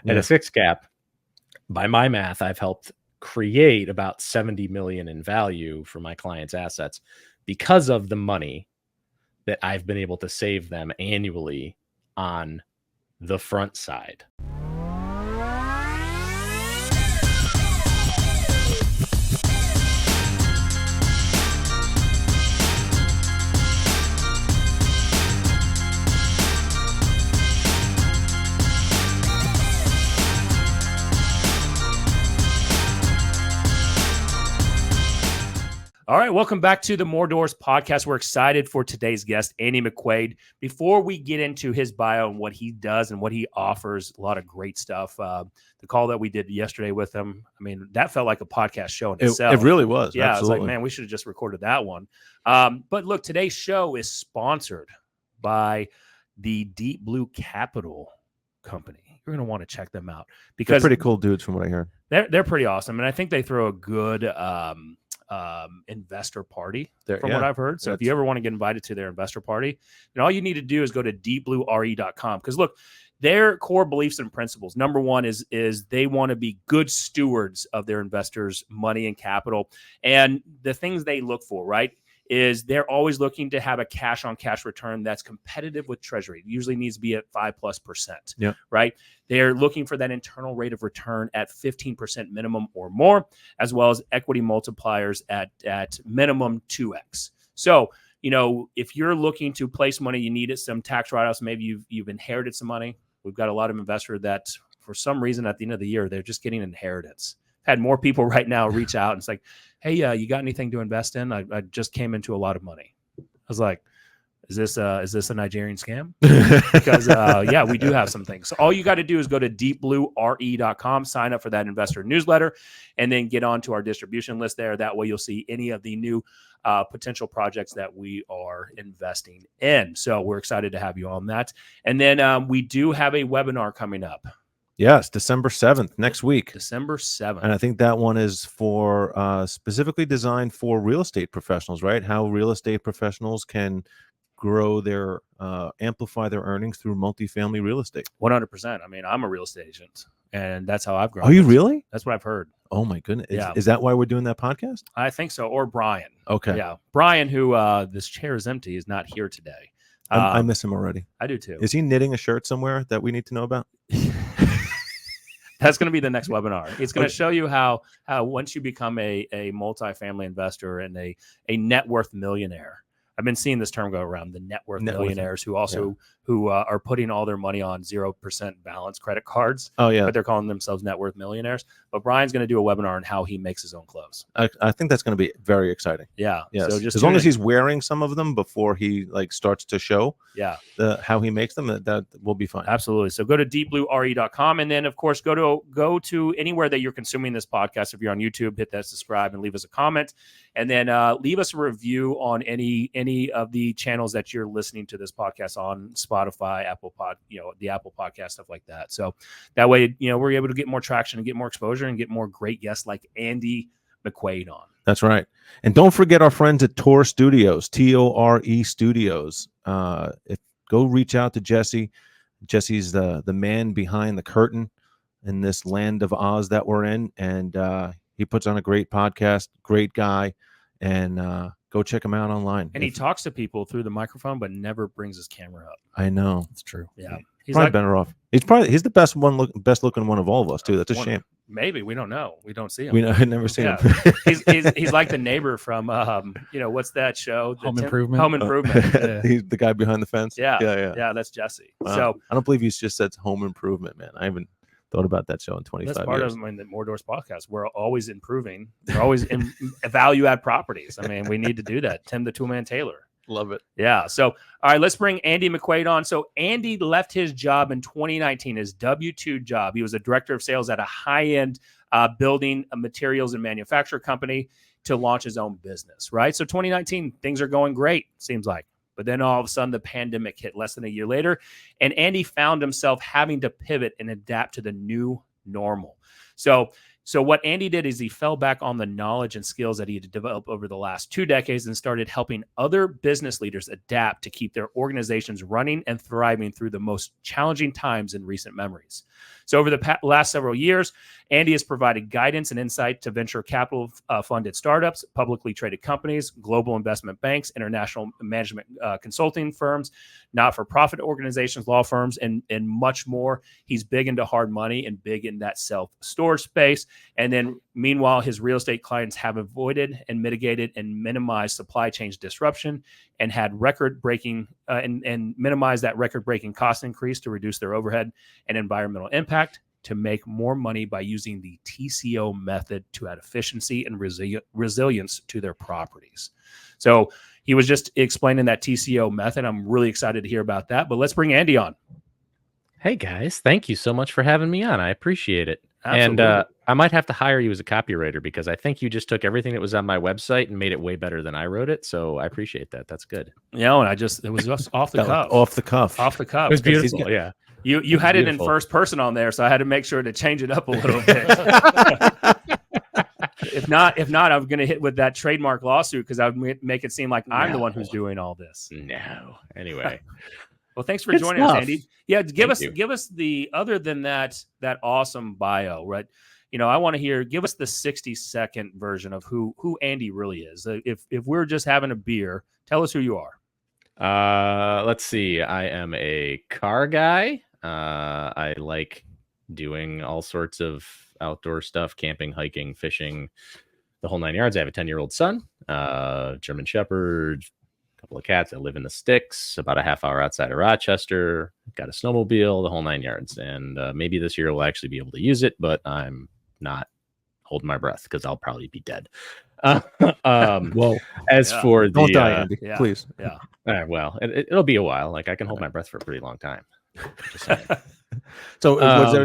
At a 6 cap, by my math, I've helped create about 70 million in value for my clients' assets because of the money that I've been able to save them annually on the front side. All right, welcome back to the More Doors podcast. We're excited for today's guest, Andy McQuade. Before we get into his bio and what he does and what he offers, a lot of great stuff. The call that we did yesterday with him, I mean, that felt like a podcast show in itself. It really was. Yeah, absolutely. I was like, man, we should have just recorded that one. But look, today's show is sponsored by the Deep Blue Capital Company. You're going to want to check them out because they're pretty cool dudes from what I heard. They're pretty awesome. And I think they throw a good investor party from what I've heard. So if you ever want to get invited to their investor party, then all you need to do is go to deepbluere.com. Because look, their core beliefs and principles, number one is they want to be good stewards of their investors' money and capital. And the things they look for, right, is they're always looking to have a cash on cash return that's competitive with Treasury. It usually needs to be at 5+%, right? They're looking for that internal rate of return at 15% minimum or more, as well as equity multipliers at minimum 2x. So, you know, if you're looking to place money, you needed some tax write-offs, maybe you've inherited some money. We've got a lot of investors that for some reason at the end of the year, they're just getting inheritance. Had more people right now reach out and it's like, hey, you got anything to invest in? I just came into a lot of money. I was like, is this a Nigerian scam? Because yeah, we do have some things. So all you got to do is go to deepbluere.com, sign up for that investor newsletter, and then get onto our distribution list there. That way you'll see any of the new potential projects that we are investing in. So we're excited to have you on that. And then we do have a webinar coming up. Yes, December 7th, next week. December 7th. And I think that one is for specifically designed for real estate professionals, right? How real estate professionals can grow their, amplify their earnings through multifamily real estate. 100%. I mean, I'm a real estate agent, and that's how I've grown. Are you really? That's what I've heard. Oh, my goodness. Yeah. Is that why we're doing that podcast? I think so. Or Brian. Okay. Yeah. Brian, who this chair is empty, is not here today. I miss him already. I do too. Is he knitting a shirt somewhere that we need to know about? That's going to be the next webinar. It's going to show you how once you become a multifamily investor and a net worth millionaire. I've been seeing this term go around, the net worth millionaires who also who are putting all their money on 0% balance credit cards. Oh, yeah. But they're calling themselves net worth millionaires. But Brian's going to do a webinar on how he makes his own clothes. I think that's going to be very exciting. Yeah. Yes. So just as long as he's wearing some of them before he starts to show how he makes them, that will be fine. Absolutely. So go to deepbluere.com. And then, of course, go to anywhere that you're consuming this podcast. If you're on YouTube, hit that subscribe and leave us a comment. And then leave us a review on any of the channels that you're listening to this podcast on, Spotify, Apple the Apple Podcast, stuff like that. So that way, we're able to get more traction and get more exposure and get more great guests like Andy McQuade on. That's right. And don't forget our friends at Tore Studios, Tore Studios. Go reach out to Jesse. Jesse's the man behind the curtain in this land of Oz that we're in. And he puts on a great podcast, great guy. And go check him out online. And he talks to people through the microphone, but never brings his camera up. I know. It's true. Yeah. He's probably better off. He's the best looking one of all of us too. That's a shame. Maybe we don't know. We don't see him. I've never seen him. he's like the neighbor from what's that show? Home Improvement. Home Improvement. Yeah. He's the guy behind the fence. Yeah. That's Jesse. Wow. So I don't believe he's just said Home Improvement, man. I haven't thought about that show in 25 years. That's part of the More Doors podcast. We're always improving. We're always in value add properties. I mean, we need to do that. Tim the Toolman Taylor. Love it. Yeah. So, all right, let's bring Andy McQuade on. So Andy left his job in 2019, his W-2 job. He was a director of sales at a high-end building materials and manufacturer company to launch his own business, right? So 2019, things are going great, seems like. But then all of a sudden, the pandemic hit less than a year later, and Andy found himself having to pivot and adapt to the new normal. So what Andy did is he fell back on the knowledge and skills that he had developed over the last 2 decades and started helping other business leaders adapt to keep their organizations running and thriving through the most challenging times in recent memories. So over the last several years, Andy has provided guidance and insight to venture capital funded startups, publicly traded companies, global investment banks, international management consulting firms, not-for-profit organizations, law firms, and much more. He's big into hard money and big in that self-storage space. And then meanwhile, his real estate clients have avoided and mitigated and minimized supply chain disruption and had record-breaking and minimized that record-breaking cost increase to reduce their overhead and environmental impact, to make more money by using the TCO method to add efficiency and resilience to their properties. So he was just explaining that TCO method. I'm really excited to hear about that, but let's bring Andy on. Hey guys, thank you so much for having me on. I appreciate it. Absolutely. And I might have to hire you as a copywriter because I think you just took everything that was on my website and made it way better than I wrote it. So I appreciate that. That's good. Yeah, and it was just off the cuff. Off the cuff. Off the cuff. It was beautiful. Yeah. You had it in first person on there, so I had to make sure to change it up a little bit. If not, I'm going to hit with that trademark lawsuit because I would make it seem like I'm the one who's doing all this. No. Anyway. Well, thanks for joining us, Andy. Yeah, give us the, other than that awesome bio, right? I want to give us the 60-second version of who Andy really is. If we're just having a beer, tell us who you are. Let's see. I am a car guy. I like doing all sorts of outdoor stuff, camping, hiking, fishing, the whole 9 yards. I have a 10-year-old son, German Shepherd, a couple of cats. I live in the sticks, about a half hour outside of Rochester. Got a snowmobile, the whole 9 yards. And maybe this year we'll actually be able to use it, but I'm not holding my breath because I'll probably be dead. Whoa. As for the don't die, Andy, please. Yeah. Well, it'll be a while. Like I can hold my breath for a pretty long time. So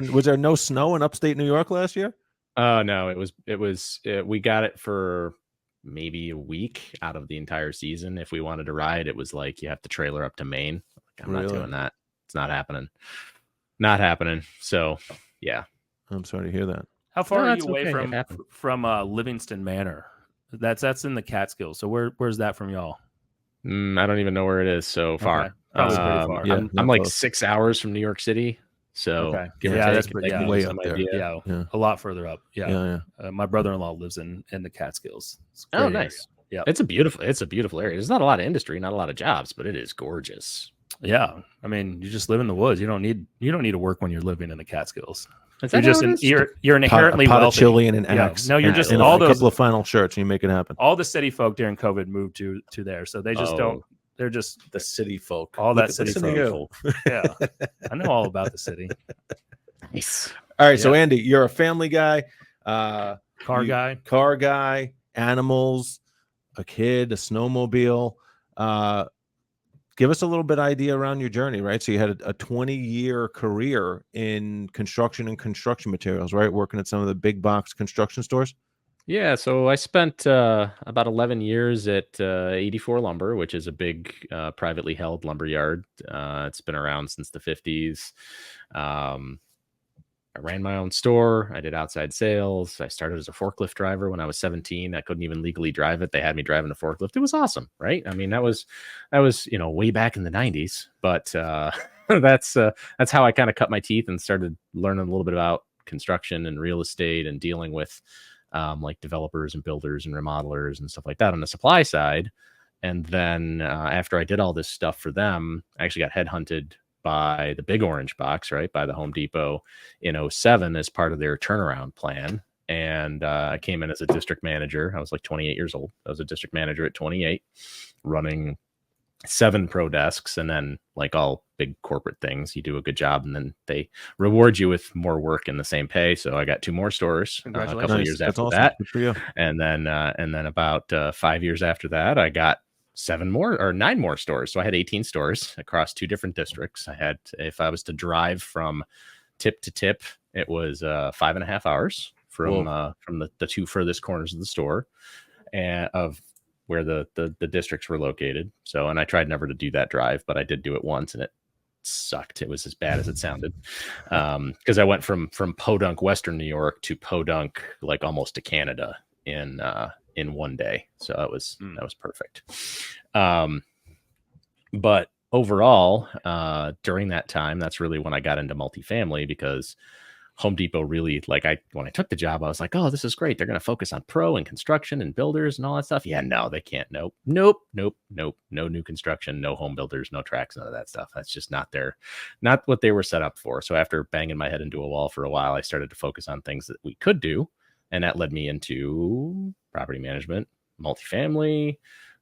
was there no snow in upstate New York last year? No, we got it for maybe a week out of the entire season. If we wanted to ride, it was like you have to trailer up to Maine. Like, I'm not doing that. It's not happening. So yeah, I'm sorry to hear that. How far are you away from Livingston Manor? That's in the Catskills. So where's that from y'all? I don't even know where it is so far. Okay. Probably pretty far. Yeah, I'm like 6 hours from New York City. So that's pretty way up there. Yeah, a lot further up. Yeah. My brother-in-law lives in the Catskills. Oh, nice. Yeah, it's a beautiful area. There's not a lot of industry, not a lot of jobs, but it is gorgeous. Yeah, I mean, you just live in the woods. You don't need to work when you're living in the Catskills. You're inherently a pot wealthy. of chili and an axe. No, you're just and all a those couple of final shirts, and you make it happen. All the city folk during COVID moved to there, so they just don't. They're just the city folk. All that city folk. Yeah, I know all about the city. Nice. All right, so Andy, you're a family guy, car guy, animals, a kid, a snowmobile. Give us a little bit idea around your journey, right? So you had a 20-year career in construction and construction materials, right? Working at some of the big box construction stores. Yeah, so I spent about 11 years at 84 Lumber, which is a big privately held lumber yard. It's been around since the 50s. I ran my own store. I did outside sales. I started as a forklift driver when I was 17. I couldn't even legally drive it. They had me driving a forklift. It was awesome, right? I mean, that was way back in the 90s. But that's how I kind of cut my teeth and started learning a little bit about construction and real estate and dealing with like developers and builders and remodelers and stuff like that on the supply side. And then after I did all this stuff for them, I actually got headhunted by the Big Orange Box, right, by the Home Depot in 2007 as part of their turnaround plan. And I came in as a district manager. I was like 28 years old. I was a district manager at 28, running 7 pro desks. And then, like all big corporate things, you do a good job and then they reward you with more work and the same pay. So I got 2 more stores a couple of years after that. Good for you. And then about 5 years after that, I got 9 more stores. So I had 18 stores across 2 different districts. I had, if I was to drive from tip to tip, it was 5.5 hours from the 2 furthest corners of the store and of where the districts were located. So, and I tried never to do that drive, but I did do it once and it sucked. It was as bad as it sounded. Because I went from Podunk, Western New York to Podunk, like almost to Canada in one day. So that was perfect. But overall, during that time, that's really when I got into multifamily because Home Depot really, like, when I took the job, I was like, oh, this is great. They're going to focus on pro and construction and builders and all that stuff. Yeah, no, they can't. Nope. No new construction, no home builders, no tracks, none of that stuff. That's just not what they were set up for. So after banging my head into a wall for a while, I started to focus on things that we could do. And that led me into property management, multifamily,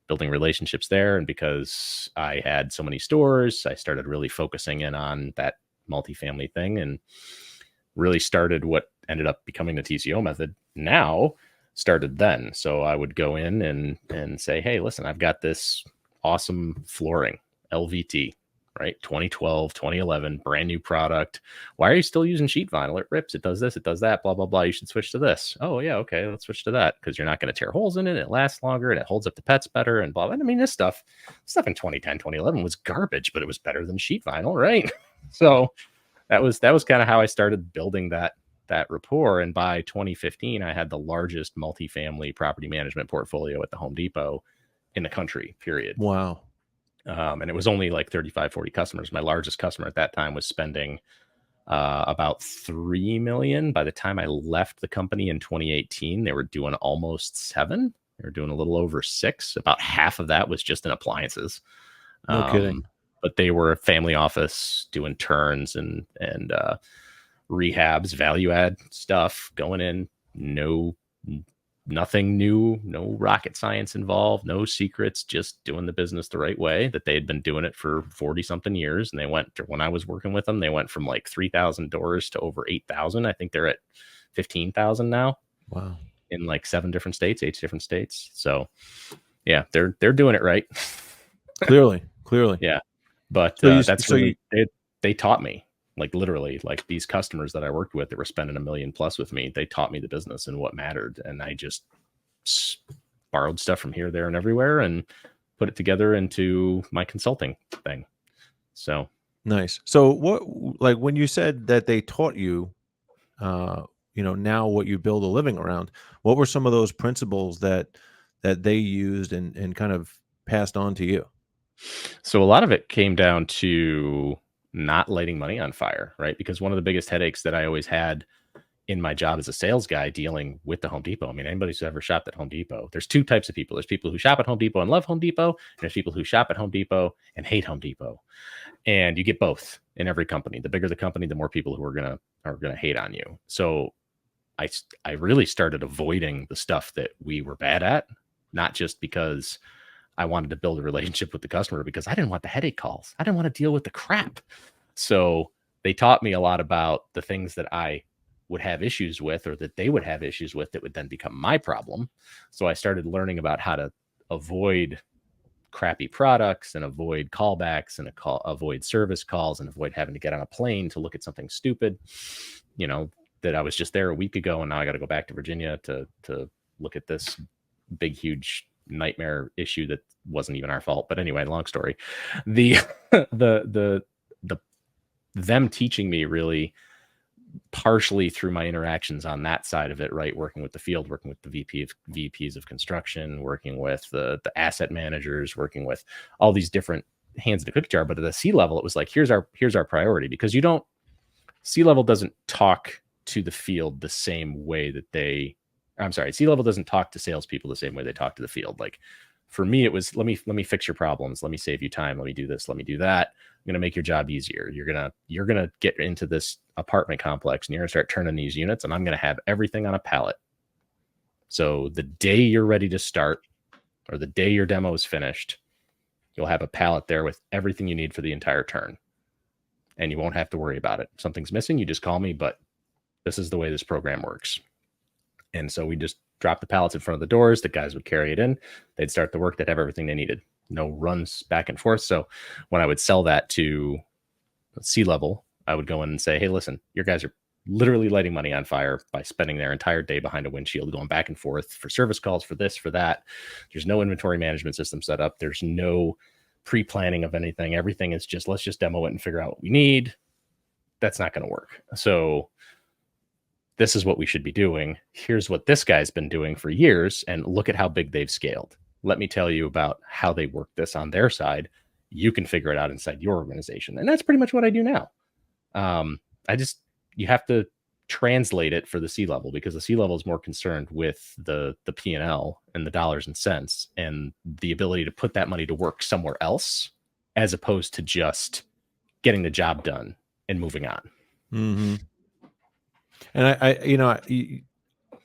building relationships there. And because I had so many stores, I started really focusing in on that multifamily thing, and really started what ended up becoming the TCO method now started then. So I would go in and say, hey, listen, I've got this awesome flooring, LVT, right? 2012, 2011, brand new product. Why are you still using sheet vinyl? It rips, it does this, it does that, blah, blah, blah. You should switch to this. Oh yeah, okay, let's switch to that, because you're not going to tear holes in it. It lasts longer and it holds up the pets better and blah, blah. I mean, this stuff in 2010, 2011 was garbage, but it was better than sheet vinyl, right? So that was kind of how I started building that rapport. And by 2015, I had the largest multifamily property management portfolio at the Home Depot in the country, period. Wow. And it was only like 35, 40 customers. My largest customer at that time was spending about 3 million. By the time I left the company in 2018, they were doing almost 7. They were doing a little over 6. About half of that was just in appliances. No kidding. But they were a family office doing turns and rehabs, value add stuff going in. Nothing new, no rocket science involved, no secrets, just doing the business the right way, that they had been doing it for 40 something years. And they when I was working with them, they went from like 3,000 doors to over 8,000. I think they're at 15,000 now. Wow. In like 8 different states. So yeah, they're doing it right. Clearly. Yeah. But they taught me, like literally, like these customers that I worked with that were spending $1 million plus with me, they taught me the business and what mattered. And I just borrowed stuff from here, there, and everywhere and put it together into my consulting thing. So nice. So what, like when you said that they taught you, now what you build a living around, what were some of those principles that they used and kind of passed on to you? So a lot of it came down to not lighting money on fire, right? Because one of the biggest headaches that I always had in my job as a sales guy dealing with the Home Depot. I mean, anybody who's ever shopped at Home Depot, there's 2 types of people. There's people who shop at Home Depot and love Home Depot, and there's people who shop at Home Depot and hate Home Depot. And you get both in every company. The bigger the company, the more people who are gonna hate on you. So I really started avoiding the stuff that we were bad at, not just because I wanted to build a relationship with the customer, because I didn't want the headache calls. I didn't want to deal with the crap. So they taught me a lot about the things that I would have issues with, or that they would have issues with, that would then become my problem. So I started learning about how to avoid crappy products and avoid callbacks and avoid service calls and avoid having to get on a plane to look at something stupid, that I was just there a week ago and now I got to go back to Virginia to look at this big, huge nightmare issue that wasn't even our fault. But anyway, long story. Them teaching me really partially through my interactions on that side of it, right? Working with the field, working with the VPs of construction, working with the asset managers, working with all these different hands in the cookie jar. But at the C-level, it was like, here's our priority, because C-level doesn't talk to the field the same way that C-level doesn't talk to salespeople the same way they talk to the field. Like for me, it was, let me fix your problems. Let me save you time. Let me do this. Let me do that. I'm going to make your job easier. You're going to get into this apartment complex and you're going to start turning these units, and I'm going to have everything on a pallet. So the day you're ready to start, or the day your demo is finished, you'll have a pallet there with everything you need for the entire turn. And you won't have to worry about it. If something's missing, you just call me, but this is the way this program works. And so we just drop the pallets in front of the doors. The guys would carry it in. They'd start the work. They'd have everything they needed. No runs back and forth. So when I would sell that to C-level, I would go in and say, hey, listen, your guys are literally lighting money on fire by spending their entire day behind a windshield, going back and forth for service calls, for this, for that. There's no inventory management system set up. There's no pre-planning of anything. Everything is just, let's just demo it and figure out what we need. That's not going to work. So this is what we should be doing. Here's what this guy's been doing for years, and look at how big they've scaled. Let me tell you about how they work this on their side. You can figure it out inside your organization. And that's pretty much what I do now. You have to translate it for the C-level, because the C-level is more concerned with the P&L and the dollars and cents and the ability to put that money to work somewhere else, as opposed to just getting the job done and moving on. Mm-hmm. And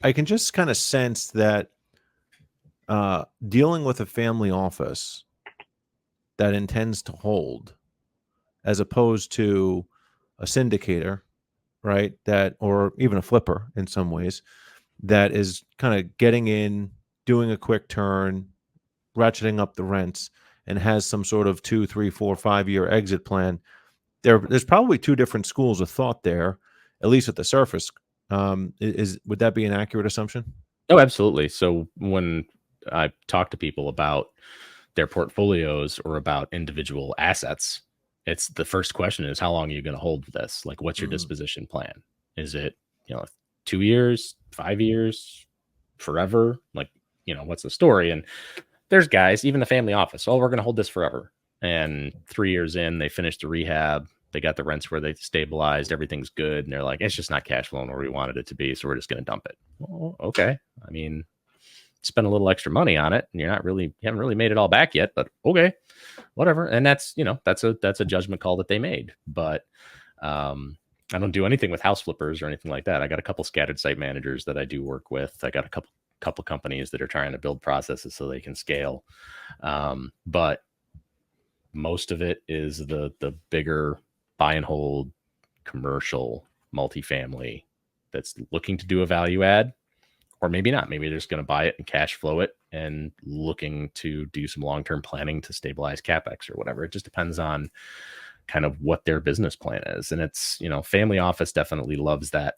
I can just kind of sense that dealing with a family office that intends to hold, as opposed to a syndicator, right? That, or even a flipper in some ways, that is kind of getting in, doing a quick turn, ratcheting up the rents, and has some sort of 2, 3, 4, 5 year exit plan. There's probably two different schools of thought there, at least at the surface. Would that be an accurate assumption? Oh, absolutely. So when I talk to people about their portfolios or about individual assets, it's the first question is, how long are you going to hold this? Like, what's your disposition plan? Is it, 2 years, 5 years, forever? Like, what's the story? And there's guys, even the family office, oh, we're going to hold this forever. And 3 years in, they finished the rehab. They got the rents where they stabilized. Everything's good. And they're like, it's just not cash flowing where we wanted it to be. So we're just going to dump it. Well, okay. I mean, spend a little extra money on it and you haven't really made it all back yet, but okay, whatever. And that's, that's a judgment call that they made. But I don't do anything with house flippers or anything like that. I got a couple scattered site managers that I do work with. I got a couple companies that are trying to build processes so they can scale. But most of it is the bigger buy and hold commercial multifamily that's looking to do a value add, or maybe not. Maybe they're just going to buy it and cash flow it and looking to do some long-term planning to stabilize CapEx or whatever. It just depends on kind of what their business plan is. And it's, family office definitely loves that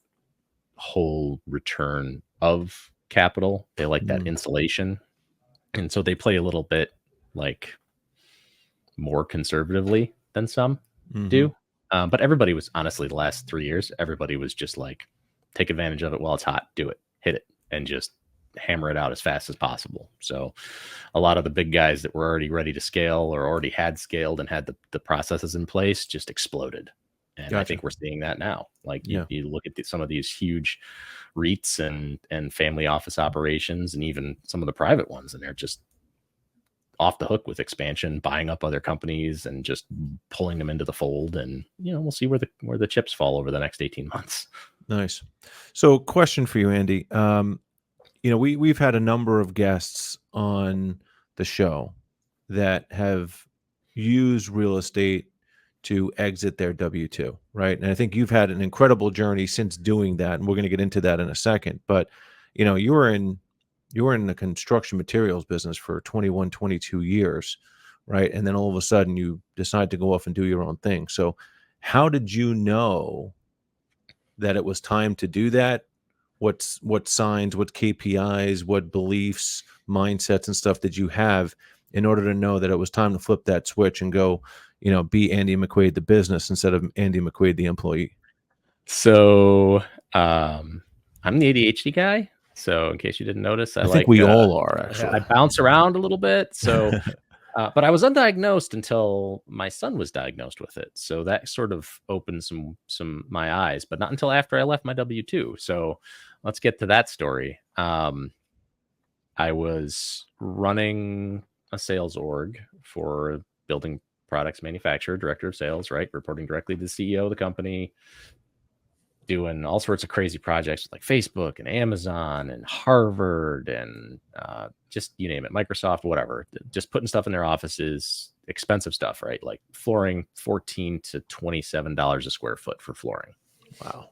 whole return of capital. They like that insulation. And so they play a little bit like more conservatively than some do. But everybody was, honestly, the last 3 years, everybody was just like, take advantage of it while it's hot, do it, hit it, and just hammer it out as fast as possible. So a lot of the big guys that were already ready to scale or already had scaled and had the processes in place just exploded. And gotcha. I think we're seeing that now. Like you look at some of these huge REITs and family office operations and even some of the private ones, and they're just off the hook with expansion, buying up other companies and just pulling them into the fold. And, we'll see where the chips fall over the next 18 months. Nice. So question for you, Andy. We've had a number of guests on the show that have used real estate to exit their W-2, right? And I think you've had an incredible journey since doing that, and we're going to get into that in a second. But, you were in the construction materials business for 21, 22 years, right? And then all of a sudden you decide to go off and do your own thing. So how did you know that it was time to do that? What signs, what KPIs, what beliefs, mindsets and stuff did you have in order to know that it was time to flip that switch and go, be Andy McQuade, the business, instead of Andy McQuade, the employee? So I'm the ADHD guy. So in case you didn't notice, I think we all are, actually. I bounce around a little bit. So, but I was undiagnosed until my son was diagnosed with it. So that sort of opened some my eyes, but not until after I left my W-2. So let's get to that story. I was running a sales org for a building products manufacturer, director of sales, right? Reporting directly to the CEO of the company, doing all sorts of crazy projects like Facebook and Amazon and Harvard and just you name it, Microsoft, whatever, just putting stuff in their offices, expensive stuff, right? Like flooring, $14 to $27 a square foot for flooring. Wow.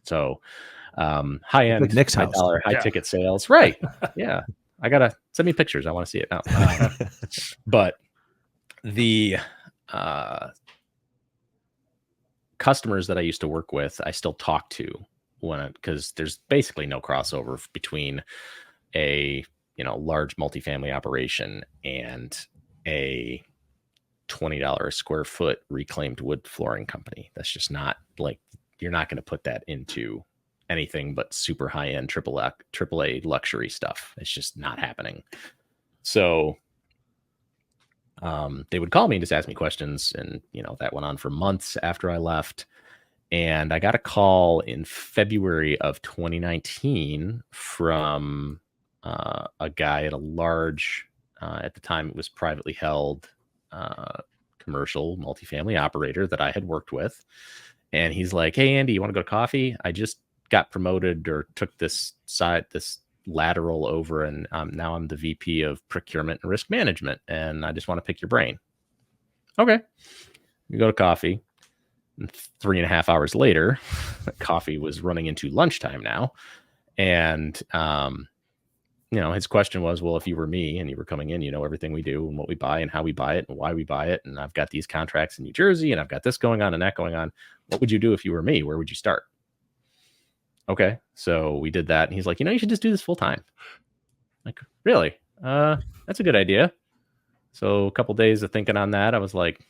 So high end, like Nick's high house. dollar, high ticket sales. Right. Yeah. I gotta send me pictures. I want to see it now. But the customers that I used to work with, I still talk to because there's basically no crossover between a large multifamily operation and a $20 a square foot reclaimed wood flooring company. That's just not, like, you're not going to put that into anything but super high end AAA luxury stuff. It's just not happening. So they would call me and just ask me questions, and that went on for months after I left. And I got a call in February of 2019 from a guy at a large, at the time it was privately held, commercial multifamily operator that I had worked with. And he's like, "Hey, Andy, you want to go to coffee? I just got promoted or took this lateral over, and now I'm the VP of procurement and risk management, and I just want to pick your brain." Okay. We go to coffee. And 3.5 hours later, coffee was running into lunchtime now. And, his question was, well, if you were me and you were coming in, you know everything we do and what we buy and how we buy it and why we buy it. And I've got these contracts in New Jersey and I've got this going on and that going on. What would you do if you were me? Where would you start? Okay. So we did that. And he's like, you should just do this full time. Like, really? That's a good idea. So a couple days of thinking on that, I was like,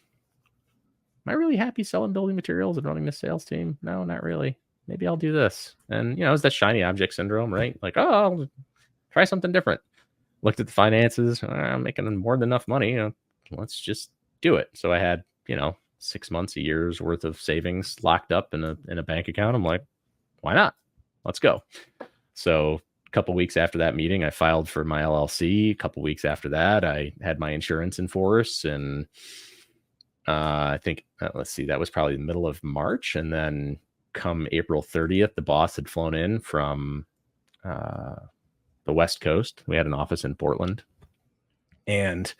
am I really happy selling building materials and running the sales team? No, not really. Maybe I'll do this. And, it's that shiny object syndrome, right? Like, oh, I'll try something different. Looked at the finances. I'm making more than enough money. Let's just do it. So I had, 6 months, a year's worth of savings locked up in a bank account. I'm like, why not? Let's go. So a couple weeks after that meeting, I filed for my LLC. A couple weeks after that, I had my insurance in force, and I think, let's see, that was probably the middle of March. And then come April 30th, the boss had flown in from the West Coast. We had an office in Portland. And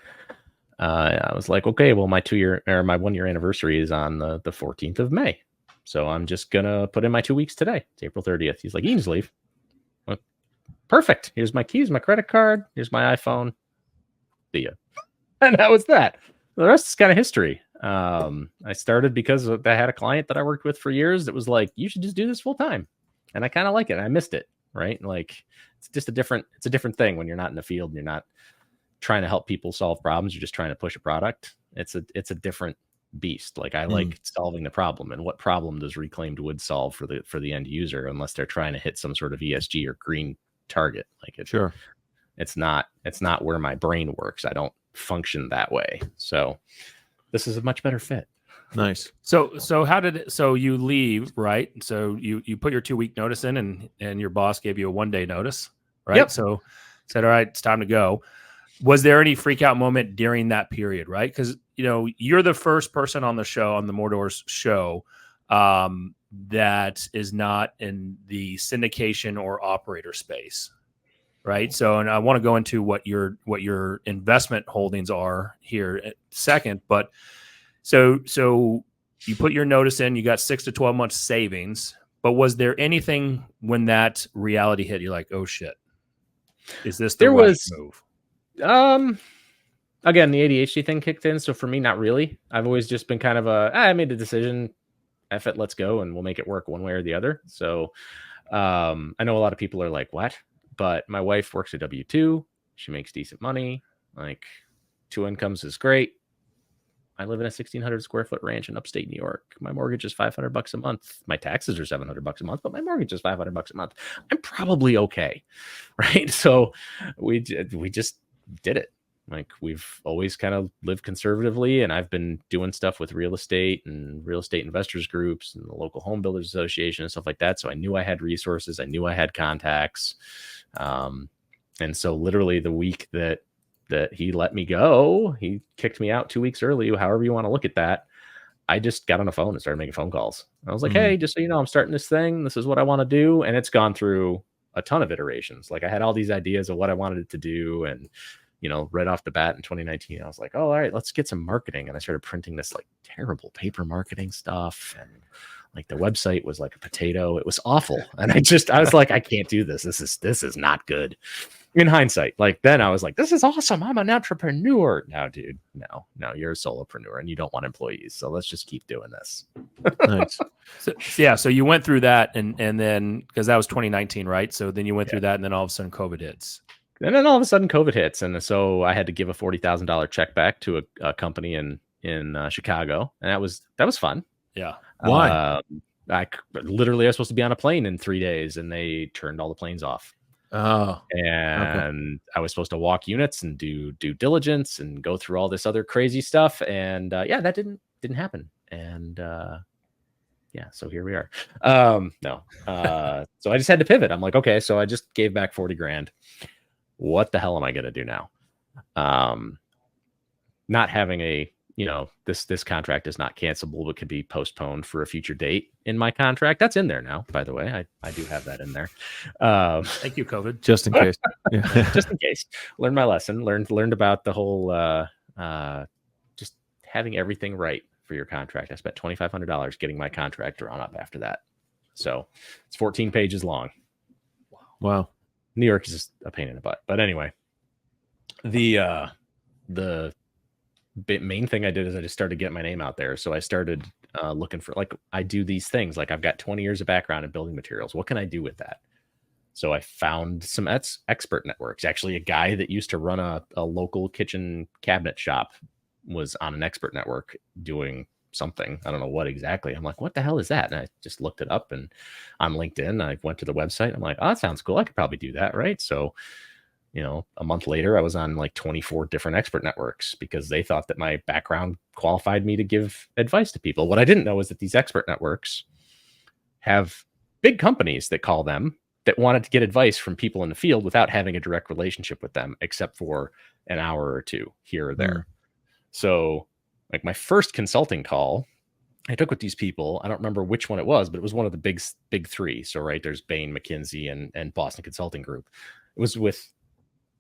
I was like, okay, well, my 1-year anniversary is on the 14th of May. So I'm just going to put in my 2 weeks today. It's April 30th. He's like, you can just leave. Like, perfect. Here's my keys, my credit card. Here's my iPhone. See ya. And that was that. The rest is kind of history. I started because I had a client that I worked with for years that was like, you should just do this full time. And I kind of like it. I missed it. Right. Like, it's a different thing when you're not in the field and you're not trying to help people solve problems. You're just trying to push a product. It's a different beast. Like, I like solving the problem. And what problem does reclaimed wood solve for the end user, unless they're trying to hit some sort of ESG or green target? Like, Sure. It's not where my brain works. I don't function that way. So this is a much better fit. Nice. So you leave, right? So you put your 2-week notice in, and your boss gave you a 1-day notice, right? Yep. So said, all right, it's time to go. Was there any freak out moment during that period, right? Because, you're the first person on the show, on the More Doors show, that is not in the syndication or operator space, right? So, and I want to go into what your investment holdings are here at second, but so you put your notice in, you got 6 to 12 months savings, but was there anything when that reality hit, you're like, oh shit, is this the right move? Again, the ADHD thing kicked in. So for me, not really. I've always just been kind of I made a decision. F it, let's go, and we'll make it work one way or the other. So I know a lot of people are like, what? But my wife works a W-2. She makes decent money. Like, 2 incomes is great. I live in a 1,600 square foot ranch in upstate New York. My mortgage is $500 a month. My taxes are $700 a month, but my mortgage is $500 a month. I'm probably okay, right? So we just did it. Like, we've always kind of lived conservatively, and I've been doing stuff with real estate and real estate investors groups and the local home builders association and stuff like that. So I knew I had resources. I knew I had contacts. And so literally the week that he let me go, he kicked me out 2 weeks early, however you want to look at that. I just got on the phone and started making phone calls. I was like, hey, just so you know, I'm starting this thing. This is what I want to do. And it's gone through a ton of iterations. Like, I had all these ideas of what I wanted it to do. And, right off the bat in 2019, I was like, oh, all right, let's get some marketing. And I started printing this like terrible paper marketing stuff. And like, the website was like a potato. It was awful. And I was like, I can't do this. This is not good. In hindsight, like, then I was like, this is awesome. I'm an entrepreneur. No, dude, no, you're a solopreneur and you don't want employees. So let's just keep doing this. Nice. So you went through that and then, because that was 2019, right? So then you went through that, and then all of a sudden COVID hits. And then all of a sudden COVID hits. And so I had to give a $40,000 check back to a company in Chicago. And that was fun. Yeah. Why? I was supposed to be on a plane in 3 days, and they turned all the planes off. Oh, and okay. I was supposed to walk units and do due diligence and go through all this other crazy stuff. And that didn't happen. And yeah, so here we are. No. So I just had to pivot. I'm like, okay, so I just gave back 40 grand. What the hell am I going to do now? Not having a, this contract is not cancelable, but could be postponed for a future date in my contract. That's in there now, by the way. I do have that in there. Thank you, COVID. Just in case. Just in case. Learned my lesson. Learned about the whole just having everything right for your contract. I spent $2,500 getting my contract drawn up after that. So it's 14 pages long. Wow. New York is just a pain in the butt. But anyway, the main thing I did is I just started getting my name out there. So I started looking for, like, I do these things. Like, I've got 20 years of background in building materials. What can I do with that? So I found some expert networks. Actually, a guy that used to run a local kitchen cabinet shop was on an expert network doing something. I don't know what exactly. I'm like, what the hell is that? And I just looked it up, and on LinkedIn, I went to the website. I'm like, oh, that sounds cool. I could probably do that, right? So, a month later, I was on like 24 different expert networks because they thought that my background qualified me to give advice to people. What I didn't know is that these expert networks have big companies that call them that wanted to get advice from people in the field without having a direct relationship with them, except for an hour or two here or there. So, like, my first consulting call I took with these people, I don't remember which one it was, but it was one of the big three. So, right, there's Bain, McKinsey, and Boston Consulting Group. It was with